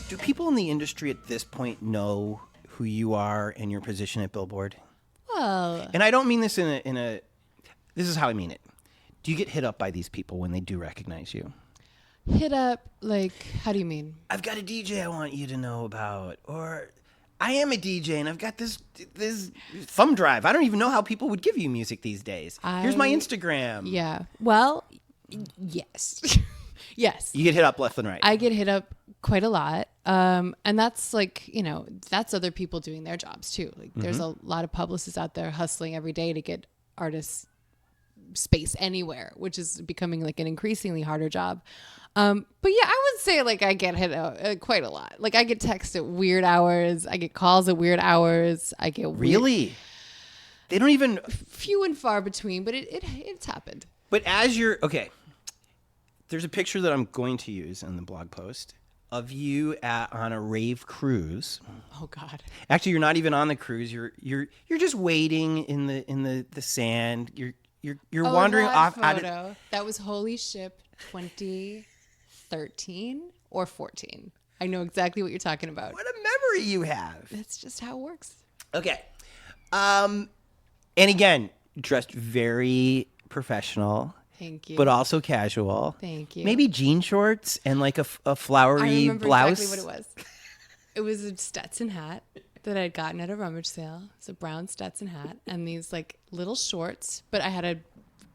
Do people in the industry at this point know who you are and your position at Billboard? Well, And I don't mean this in a this is how I mean it. Do you get hit up by these people when they do recognize you? hit up, like, how do you mean? I've got a DJ I want you to know about, or I am a DJ and I've got this thumb drive. I don't even know how people would give you music these days. Here's my Instagram. Yeah. Well, yes. Yes. You get hit up left and right. I get hit up quite a lot. And that's like, that's other people doing their jobs too. Like there's a lot of publicists out there hustling every day to get artists space anywhere, which is becoming like an increasingly harder job. But yeah, I would say like I get hit up quite a lot. Like I get texts at weird hours. I get calls at weird hours. I get Really? They don't even... few and far between, but it's happened. But as you're... Okay. There's a picture that I'm going to use in the blog post of you on a rave cruise. Oh God. Actually, you're not even on the cruise. You're just waiting in the sand. You're wandering off out of... Photo. That was Holy Ship 2013 or 14. I know exactly what you're talking about. What a memory you have. That's just how it works. Okay. And again, dressed very professional. Thank you. But also casual. Thank you. Maybe jean shorts and like a I flowery remember blouse. exactly what it was. It was a Stetson hat that I had gotten at a rummage sale. It's a brown Stetson hat and these like little shorts, but I had a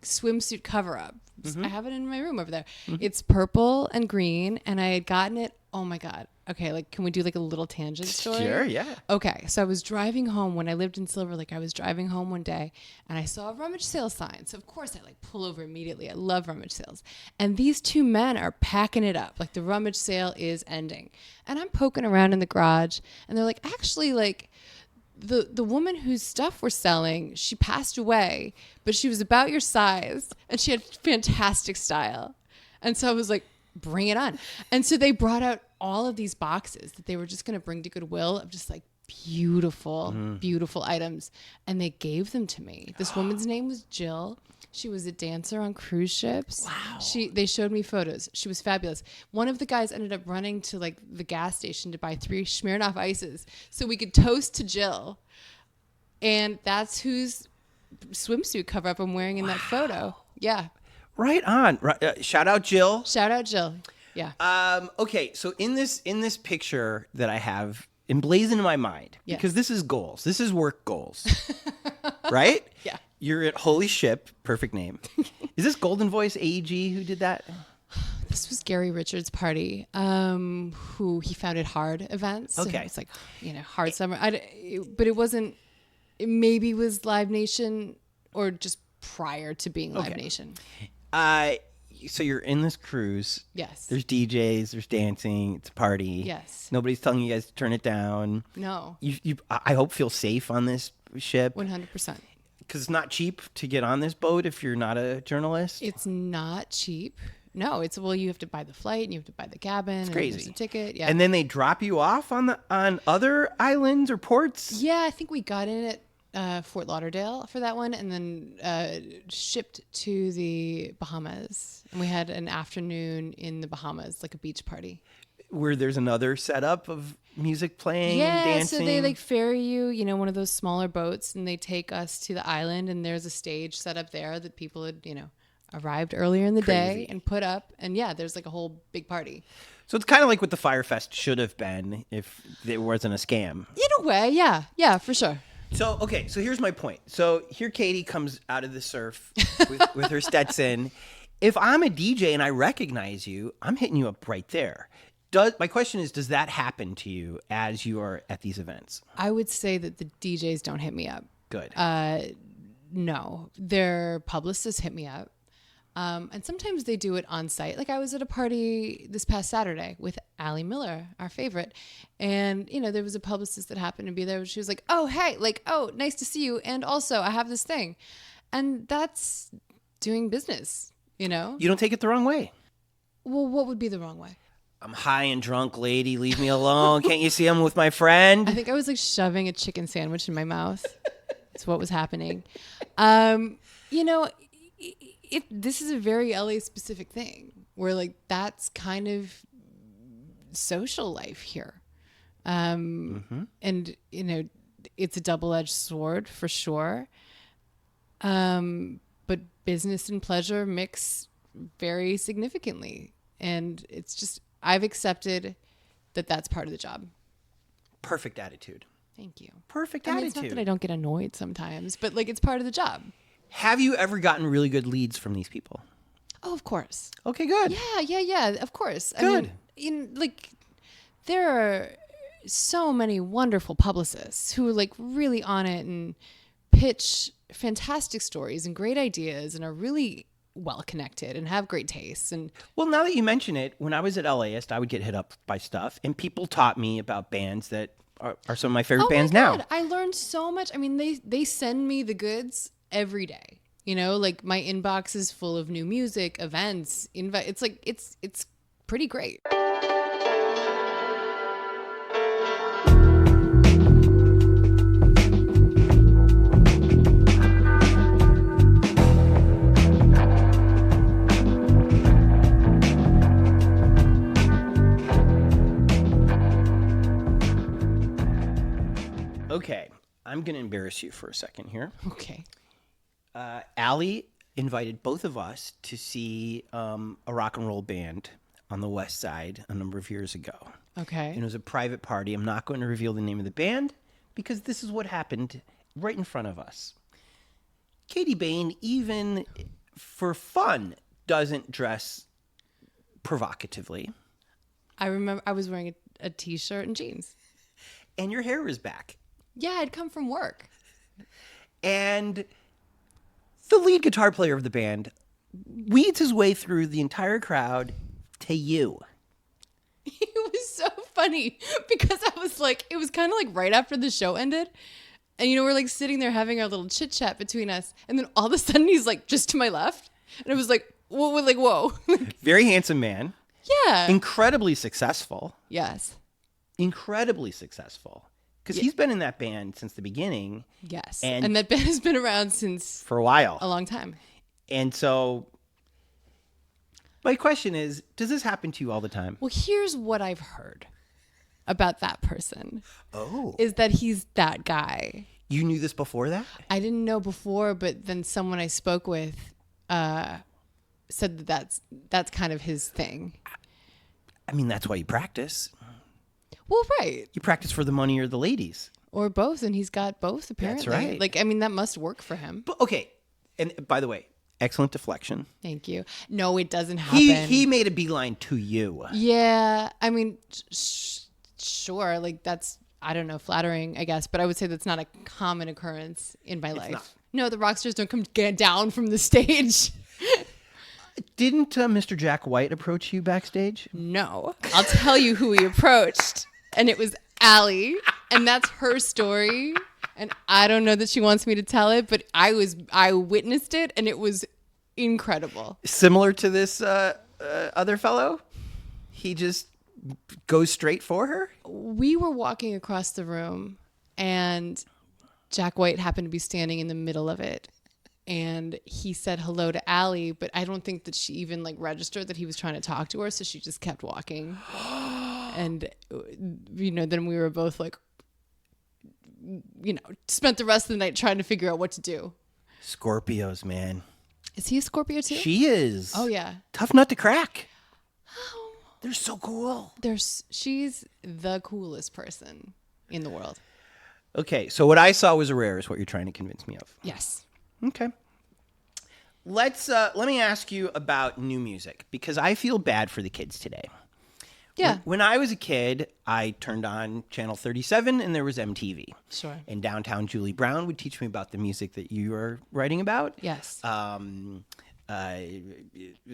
swimsuit cover up. I have it in my room over there. It's purple and green, and I had gotten it. Oh my God. Okay, like, can we do like a little tangent story? Sure, yeah. Okay, so I was driving home when I lived in Silver Lake. I was driving home one day, and I saw a rummage sale sign. So of course I like pull over immediately. I love rummage sales, and these two men are packing it up. Like the rummage sale is ending, and I'm poking around in the garage, and they're like, actually, like. The woman whose stuff we're selling, she passed away, but she was about your size and she had fantastic style. And so I was like, bring it on. And so they brought out all of these boxes that they were just going to bring to Goodwill of just like beautiful, beautiful items. And they gave them to me. This woman's name was Jill. She was a dancer on cruise ships. Wow. They showed me photos. She was fabulous. One of the guys ended up running to like the gas station to buy 3 Smirnoff Ices so we could toast to Jill. And that's whose swimsuit cover up I'm wearing in that photo. Yeah. Right on. Right, shout out Jill. Shout out Jill. Yeah. Okay, so in this picture that I have emblazoned in my mind, Yes. because this is goals. This is work goals. Right? Yeah. You're at Holy Ship, perfect name. Is this Golden Voice AEG who did that? This was Gary Richards' party, who he founded Hard Events. So Okay. it's like, Hard Summer. But it wasn't, it maybe was Live Nation or just prior to being Live Nation. So you're in this cruise. Yes. There's DJs, there's dancing, it's a party. Yes. Nobody's telling you guys to turn it down. No. You I hope feel safe on this ship. 100%. Because it's not cheap to get on this boat if you're not a journalist. It's not cheap. No, you have to buy the flight and you have to buy the cabin. It's crazy. And there's a ticket. Yeah. And then they drop you off on other islands or ports. Yeah, I think we got in at Fort Lauderdale for that one, and then shipped to the Bahamas. And we had an afternoon in the Bahamas, like a beach party. Where there's another setup of music playing and dancing. So they like ferry you, one of those smaller boats, and they take us to the island, and there's a stage set up there that people had, arrived earlier in the day and put up. And yeah, there's like a whole big party. So it's kind of like what the Fire Fest should have been if it wasn't a scam. In a way, yeah. Yeah, for sure. So, okay, so here's my point. So here Katie comes out of the surf with her Stetson. If I'm a DJ and I recognize you, I'm hitting you up right there. My question is, does that happen to you as you are at these events? I would say that the DJs don't hit me up. Good. No, their publicists hit me up. And sometimes they do it on site. Like I was at a party this past Saturday with Allie Miller, our favorite. And, there was a publicist that happened to be there. She was like, oh, hey, like, oh, nice to see you. And also I have this thing. And that's doing business, You don't take it the wrong way. Well, what would be the wrong way? I'm high and drunk, lady. Leave me alone. Can't you see I'm with my friend? I think I was like shoving a chicken sandwich in my mouth. That's what was happening. This is a very LA specific thing where like that's kind of social life here. And, it's a double-edged sword for sure. But business and pleasure mix very significantly. And it's just, I've accepted that that's part of the job. Perfect attitude. Thank you. Perfect I mean, attitude. it's not that I don't get annoyed sometimes, but like it's part of the job. Have you ever gotten really good leads from these people? Oh, of course. Okay, good. Yeah, of course. Good. I mean, there are so many wonderful publicists who are like really on it and pitch fantastic stories and great ideas and are really well connected and have great tastes. And well, now that you mention it, when I was at LAist, I would get hit up by stuff, and people taught me about bands that are some of my favorite bands God, now. I learned so much. I mean, they send me the goods every day. Like my inbox is full of new music, events, it's like it's pretty great. Okay, I'm going to embarrass you for a second here. Okay. Allie invited both of us to see a rock and roll band on the West Side a number of years ago. Okay. And it was a private party. I'm not going to reveal the name of the band because this is what happened right in front of us. Katie Bain, even for fun, doesn't dress provocatively. I remember I was wearing a t-shirt and jeans. And your hair is back. Yeah, I'd come from work. And the lead guitar player of the band weeds his way through the entire crowd to you. It was so funny because I was like, it was kind of like right after the show ended. And, we're like sitting there having our little chit chat between us. And then all of a sudden he's like just to my left. And it was like, whoa. Very handsome man. Yeah. Incredibly successful. Yes. Incredibly successful. Because he's been in that band since the beginning. Yes. And that band has been around since... for a while. A long time. And so my question is, does this happen to you all the time? Well, here's what I've heard about that person. Oh. Is that he's that guy. You knew this before that? I didn't know before, but then someone I spoke with said that's kind of his thing. I mean, that's why you practice. Well, right. You practice for the money or the ladies. Or both, and he's got both, apparently. That's right. Like, I mean, that must work for him. But, okay. And by the way, excellent deflection. Thank you. No, it doesn't happen. He made a beeline to you. Yeah. I mean, sure. Like, that's, I don't know, flattering, I guess. But I would say that's not a common occurrence in my life. Not. No, the rock stars don't come down from the stage. Didn't Mr. Jack White approach you backstage? No. I'll tell you who he approached. And it was Allie. And that's her story. And I don't know that she wants me to tell it, but I witnessed it, and it was incredible. Similar to this other fellow? He just goes straight for her? We were walking across the room, and Jack White happened to be standing in the middle of it. And he said hello to Allie, but I don't think that she even registered that he was trying to talk to her, so she just kept walking. And, then we were both spent the rest of the night trying to figure out what to do. Scorpios, man. Is he a Scorpio too? She is. Oh, yeah. Tough nut to crack. They're so cool. She's the coolest person in the world. Okay, so what I saw was a rare is what you're trying to convince me of. Yes. Okay. Let me ask you about new music, because I feel bad for the kids today. Yeah. When I was a kid, I turned on Channel 37 and there was MTV. Sure. And downtown Julie Brown would teach me about the music that you are writing about. Yes. The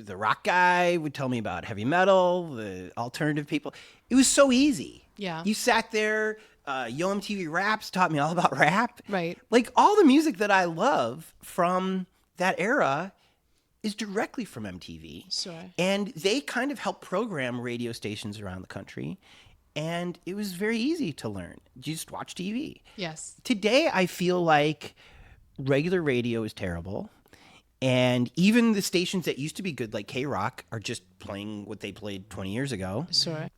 rock guy would tell me about heavy metal, the alternative people. It was so easy. Yeah. You sat there, Yo MTV Raps taught me all about rap. Right. Like all the music that I love from that era is directly from MTV. Sure. And they kind of helped program radio stations around the country. And it was very easy to learn. You just watch TV. Yes. Today, I feel like regular radio is terrible. And even the stations that used to be good, like K-Rock, are just playing what they played 20 years ago. Sure.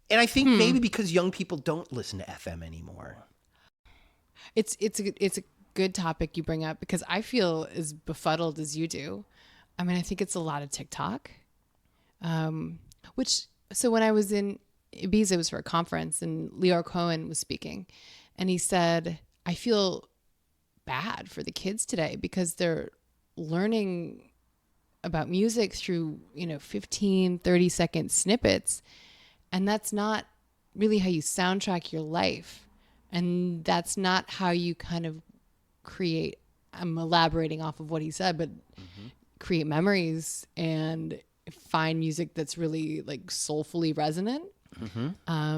And I think maybe because young people don't listen to FM anymore. It's a good topic you bring up, because I feel as befuddled as you do. I mean, I think it's a lot of TikTok, so when I was in Ibiza, it was for a conference, and Leor Cohen was speaking, and he said, I feel bad for the kids today because they're learning about music through, 15, 30-second snippets. And that's not really how you soundtrack your life. And that's not how you kind of create, I'm elaborating off of what he said, but create memories and find music that's really soulfully resonant. And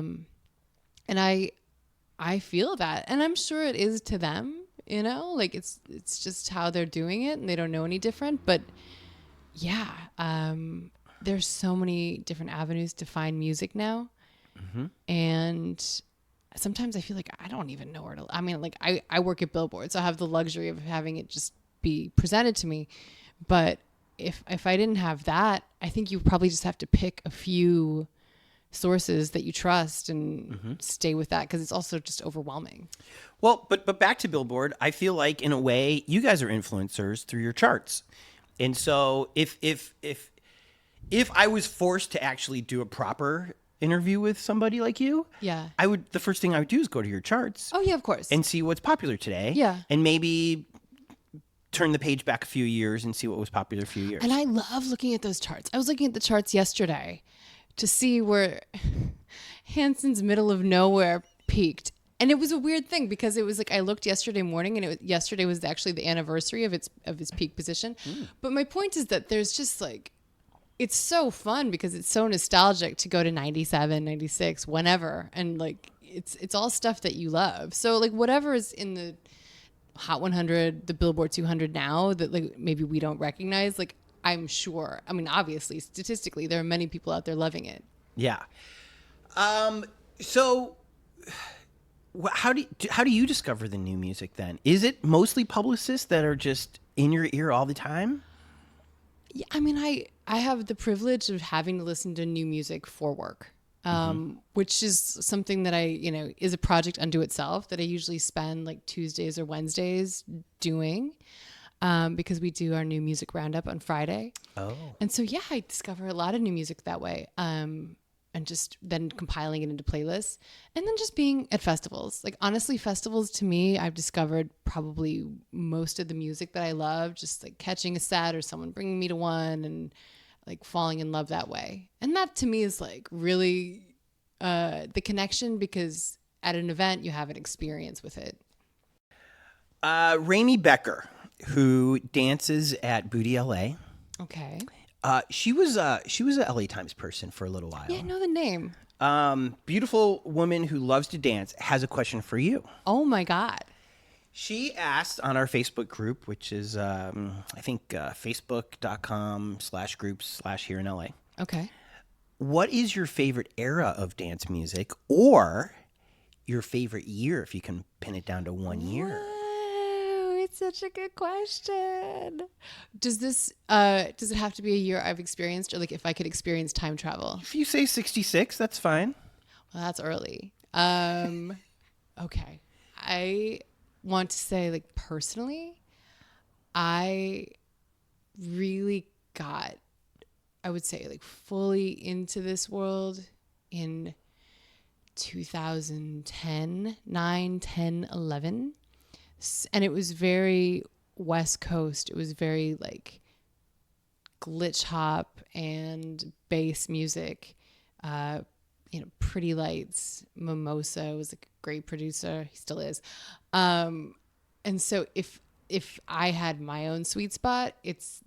I feel that, and I'm sure it is to them, it's just how they're doing it, and they don't know any different. But yeah, there's so many different avenues to find music now. And sometimes I feel like I don't even know where to, I work at Billboard, so I have the luxury of having it just be presented to me. But if I didn't have that, I think you probably just have to pick a few sources that you trust and stay with that, because it's also just overwhelming. Well, but back to Billboard, I feel like in a way you guys are influencers through your charts. And so if I was forced to actually do a proper interview with somebody like you, Yeah. the first thing I would do is go to your charts Oh, yeah, of course. and see what's popular today. Yeah. And maybe turn the page back a few years and see what was popular a few years. And I love looking at those charts. I was looking at the charts yesterday to see where Hanson's Middle of Nowhere peaked. And it was a weird thing because it was like I looked yesterday morning and yesterday was actually the anniversary of its peak position. But my point is that there's just like, it's so fun because it's so nostalgic to go to 97, 96, whenever. And like, it's all stuff that you love. So like whatever is in the Hot 100, the Billboard 200 now that like maybe we don't recognize, like I'm sure, I mean, obviously, statistically, there are many people out there loving it. Yeah. So how do you discover the new music then? Is it mostly publicists that are just in your ear all the time? Yeah, I mean, I have the privilege of having to listen to new music for work. Which is something that is a project unto itself that I usually spend like Tuesdays or Wednesdays doing, because we do our new music roundup on Friday. Oh. And so, yeah, I discover a lot of new music that way. And just then compiling it into playlists and then just being at festivals. Like honestly, festivals to me, I've discovered probably most of the music that I love, just like catching a set or someone bringing me to one and like falling in love that way. And that to me is like really the connection, because at an event you have an experience with it. Ramey Becker, who dances at Booty LA. Okay. She was a LA Times person for a little while. Yeah, I know the name. Beautiful woman who loves to dance, has a question for you. Oh my God. She asked on our Facebook group, which is, I think, facebook.com/groups/here in LA. Okay. What is your favorite era of dance music, or your favorite year, if you can pin it down to one year? Whoa, it's such a good question. Does it have to be a year I've experienced, or like if I could experience time travel? If you say 66, that's fine. Well, that's early. Okay. I want to say, like, personally, I really got, I would say, like, fully into this world in 2010, 9, 10, 11. And it was very West Coast. It was very, like, glitch hop and bass music. Pretty Lights, Mimosa was a great producer. He still is. And so if I had my own sweet spot, it's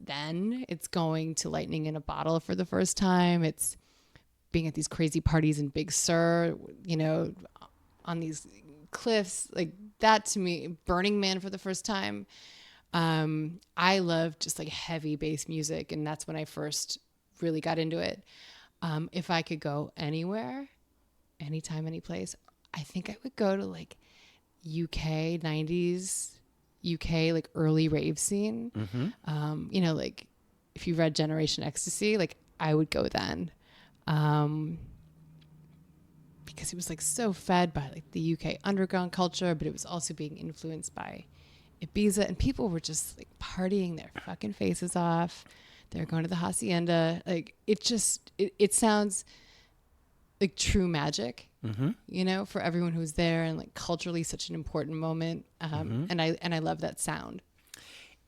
going to Lightning in a Bottle for the first time. It's being at these crazy parties in Big Sur, on these cliffs, like that to me. Burning Man for the first time. I love just like heavy bass music, and that's when I first really got into it. If I could go anywhere, anytime, any place, I think I would go to like UK 90s, UK like early rave scene. Mm-hmm. Like if you read Generation Ecstasy, like I would go then, because it was like so fed by like the UK underground culture, but it was also being influenced by Ibiza, and people were just like partying their fucking faces off. They're going to the Hacienda. Like it sounds like true magic, mm-hmm. For everyone who's there, and like culturally such an important moment. Mm-hmm. And I love that sound.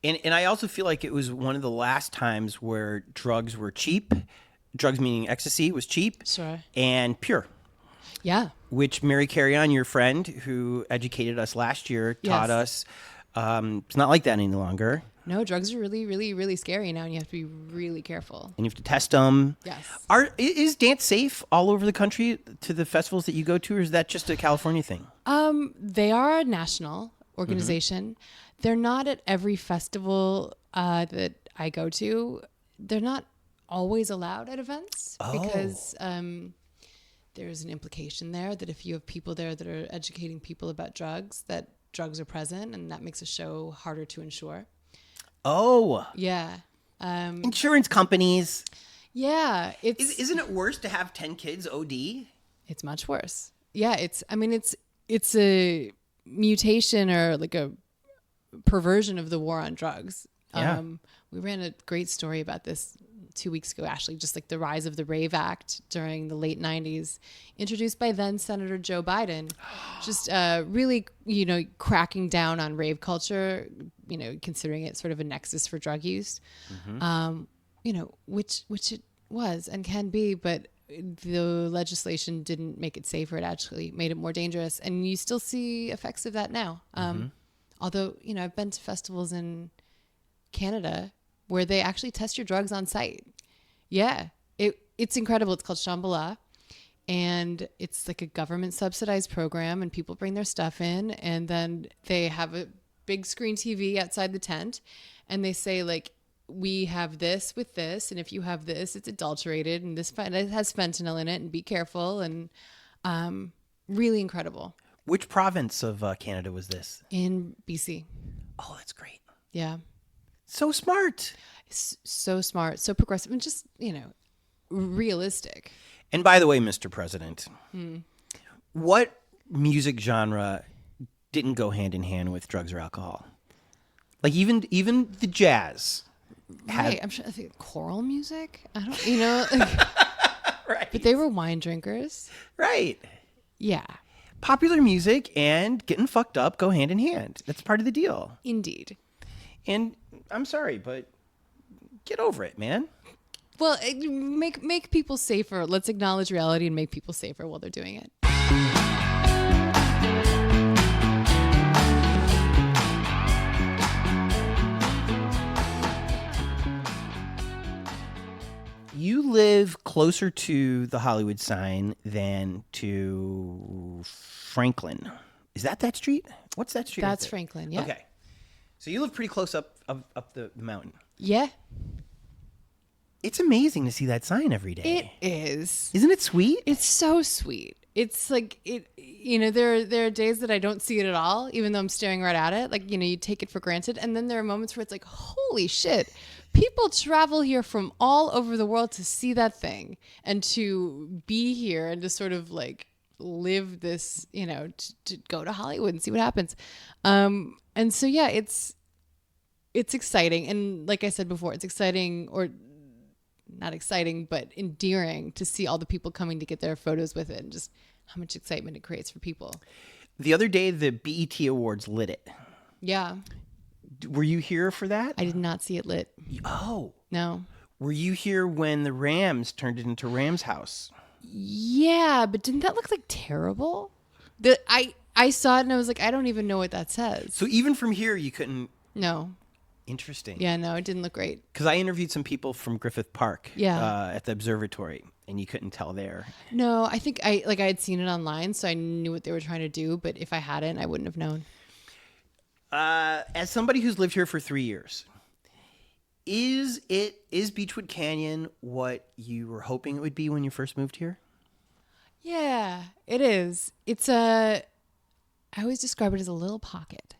And I also feel like it was one of the last times where drugs were cheap. Drugs meaning ecstasy was cheap, sure, and pure. Yeah. Which Mary Carry-On, your friend who educated us last year, taught us. It's not like that any longer. No, drugs are really, really, really scary now, and you have to be really careful. And you have to test them. Yes. Is dance safe all over the country to the festivals that you go to, or is that just a California thing? They are a national organization. Mm-hmm. They're not at every festival that I go to. They're not always allowed at events because there's an implication there that if you have people there that are educating people about drugs, that drugs are present, and that makes a show harder to insure. Oh. Yeah. Insurance companies. Yeah. Isn't it worse to have 10 kids OD? It's much worse. Yeah. It's a mutation or like a perversion of the war on drugs. Yeah. We ran a great story about this 2 weeks ago, actually, just like the rise of the Rave Act during the late 90s, introduced by then Senator Joe Biden, just really, cracking down on rave culture, considering it sort of a nexus for drug use, which it was and can be, but the legislation didn't make it safer. It actually made it more dangerous. And you still see effects of that now. Although, I've been to festivals in Canada where they actually test your drugs on site. Yeah, it's incredible. It's called Shambhala. And it's like a government subsidized program, and people bring their stuff in, and then they have a big screen TV outside the tent, and they say, like, we have this with this, and if you have this, it's adulterated, and it has fentanyl in it, and be careful. And really incredible. Which province of Canada was this? In BC. Oh, that's great. Yeah. So smart. So smart, so progressive, and just, realistic. And by the way, Mr. President, what music genre didn't go hand in hand with drugs or alcohol? Like even the jazz. Right, I'm sure. I think choral music. I don't, Right. But they were wine drinkers. Right. Yeah. Popular music and getting fucked up go hand in hand. That's part of the deal. Indeed. And I'm sorry, but get over it, man. Well, make people safer. Let's acknowledge reality and make people safer while they're doing it. You live closer to the Hollywood sign than to Franklin. Is that street? What's that street? That's Franklin, yeah. Okay. So you live pretty close up the mountain. Yeah. It's amazing to see that sign every day. It is. Isn't it sweet? It's so sweet. It's like, there are days that I don't see it at all, even though I'm staring right at it. Like, you take it for granted. And then there are moments where it's like, holy shit. People travel here from all over the world to see that thing and to be here and to sort of like live this, to go to Hollywood and see what happens. And so, yeah, it's exciting. And like I said before, it's exciting, or not exciting, but endearing to see all the people coming to get their photos with it and just how much excitement it creates for people. The other day, the BET Awards lit it. Yeah. Were you here for that? I did not see it lit. Oh. No. Were you here when the Rams turned it into Rams House? Yeah, but didn't that look like terrible? I saw it and I was like, I don't even know what that says. So even from here, you couldn't... No. Interesting. Yeah, no, it didn't look great. Because I interviewed some people from Griffith Park at the observatory, and you couldn't tell there. No, I think I had seen it online, so I knew what they were trying to do, but if I hadn't, I wouldn't have known. As somebody who's lived here for 3 years, is Beachwood Canyon what you were hoping it would be when you first moved here? Yeah, it is. I always describe it as a little pocket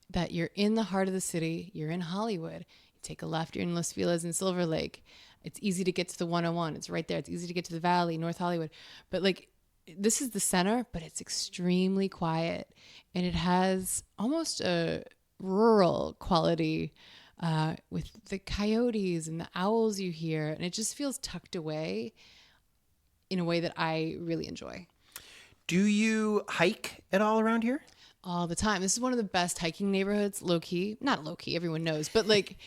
that you're in the heart of the city. You're in Hollywood. You take a left, you're in Los Feliz and Silver Lake. It's easy to get to the 101. It's right there. It's easy to get to the Valley, North Hollywood. But like, this is the center, but it's extremely quiet. And it has almost a rural quality with the coyotes and the owls you hear. And it just feels tucked away in a way that I really enjoy. Do you hike at all around here? All the time. This is one of the best hiking neighborhoods, low key. Not low key, everyone knows, but like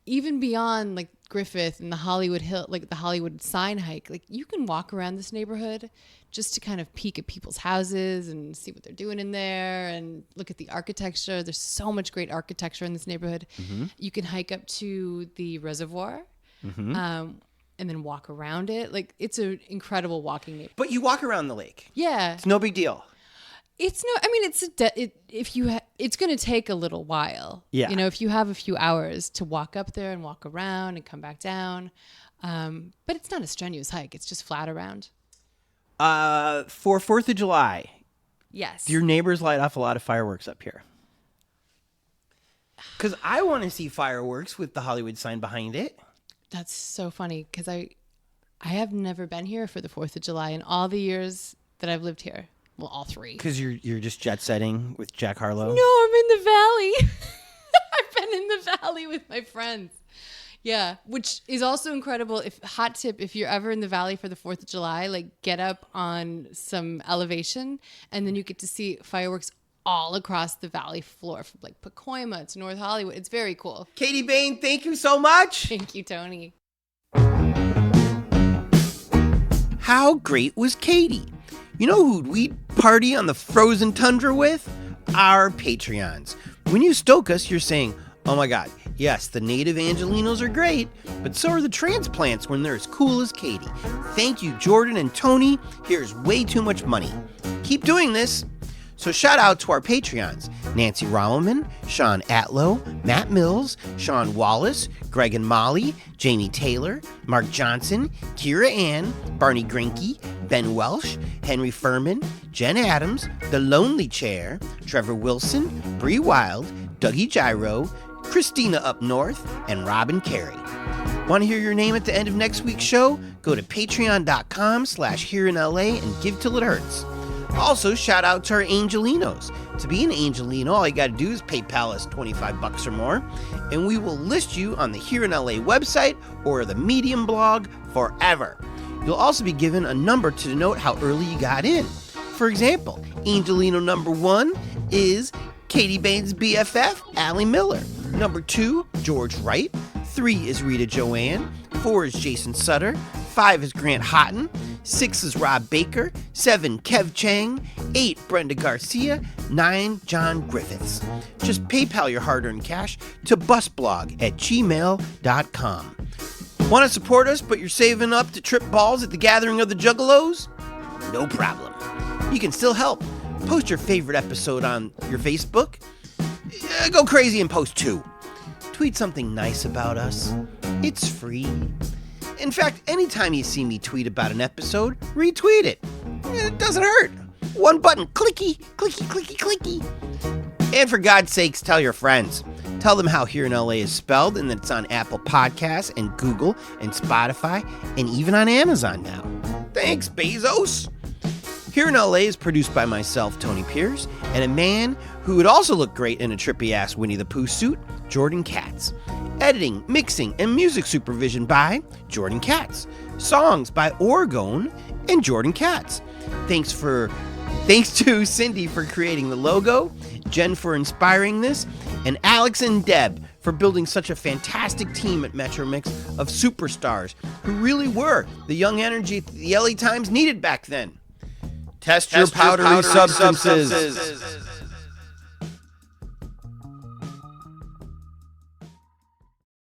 even beyond like Griffith and the Hollywood Hill, like the Hollywood sign hike, like you can walk around this neighborhood just to kind of peek at people's houses and see what they're doing in there and look at the architecture. There's so much great architecture in this neighborhood. Mm-hmm. You can hike up to the reservoir. Mm-hmm. And then walk around it. Like, it's an incredible walking neighborhood. But you walk around the lake. Yeah. It's no big deal. It's no, I mean, it's going to take a little while. Yeah. If you have a few hours to walk up there and walk around and come back down. But it's not a strenuous hike. It's just flat around. For 4th of July. Yes. Do your neighbors light off a lot of fireworks up here? Because I want to see fireworks with the Hollywood sign behind it. That's so funny because I have never been here for the 4th of July in all the years that I've lived here. Well, all 3. Because you're just jet setting with Jack Harlow? No, I'm in the valley. I've been in the valley with my friends. Yeah, which is also incredible. Hot tip, if you're ever in the valley for the 4th of July, like get up on some elevation and then you get to see fireworks all across the valley floor from like Pacoima to North Hollywood. It's very cool. Katie Bain, thank you so much. Thank you, Tony. How great was Katie? You know who'd we party on the frozen tundra with? Our Patreons. When you stoke us, you're saying, oh my God, yes, the native Angelinos are great, but so are the transplants when they're as cool as Katie. Thank you, Jordan and Tony. Here's way too much money. Keep doing this. So shout out to our Patreons, Nancy Rolliman, Sean Atlow, Matt Mills, Sean Wallace, Greg and Molly, Jamie Taylor, Mark Johnson, Kira Ann, Barney Grinke, Ben Welsh, Henry Furman, Jen Adams, The Lonely Chair, Trevor Wilson, Bree Wild, Dougie Gyro, Christina Up North, and Robin Carey. Want to hear your name at the end of next week's show? Go to patreon.com/hereinla and give till it hurts. Also, shout out to our Angelinos. To be an Angelino, all you got to do is PayPal us $25 or more, and we will list you on the Here in LA website or the Medium blog forever. You'll also be given a number to denote how early you got in. For example, Angelino number 1 is Katie Bain's BFF, Allie Miller. Number 2, George Wright. 3 is Rita Joanne. 4 is Jason Sutter. 5 is Grant Houghton. 6 is Rob Baker. 7, Kev Chang. 8, Brenda Garcia. 9, John Griffiths. Just PayPal your hard-earned cash to busblog@gmail.com. Want to support us, but you're saving up to trip balls at the gathering of the Juggalos? No problem. You can still help. Post your favorite episode on your Facebook. Go crazy and post 2. Tweet something nice about us. It's free. In fact, anytime you see me tweet about an episode, retweet it. It doesn't hurt. One button, clicky, clicky, clicky, clicky. And for God's sakes, tell your friends. Tell them how Here in LA is spelled and that it's on Apple Podcasts and Google and Spotify and even on Amazon now. Thanks, Bezos. Here in LA is produced by myself, Tony Pierce, and a man who would also look great in a trippy-ass Winnie the Pooh suit, Jordan Katz. Editing, mixing, and music supervision by Jordan Katz. Songs by Orgone and Jordan Katz. Thanks to Cindy for creating the logo, Jen for inspiring this, and Alex and Deb for building such a fantastic team at Metro Mix of superstars who really were the young energy the LA Times needed back then. Test your powdery substances.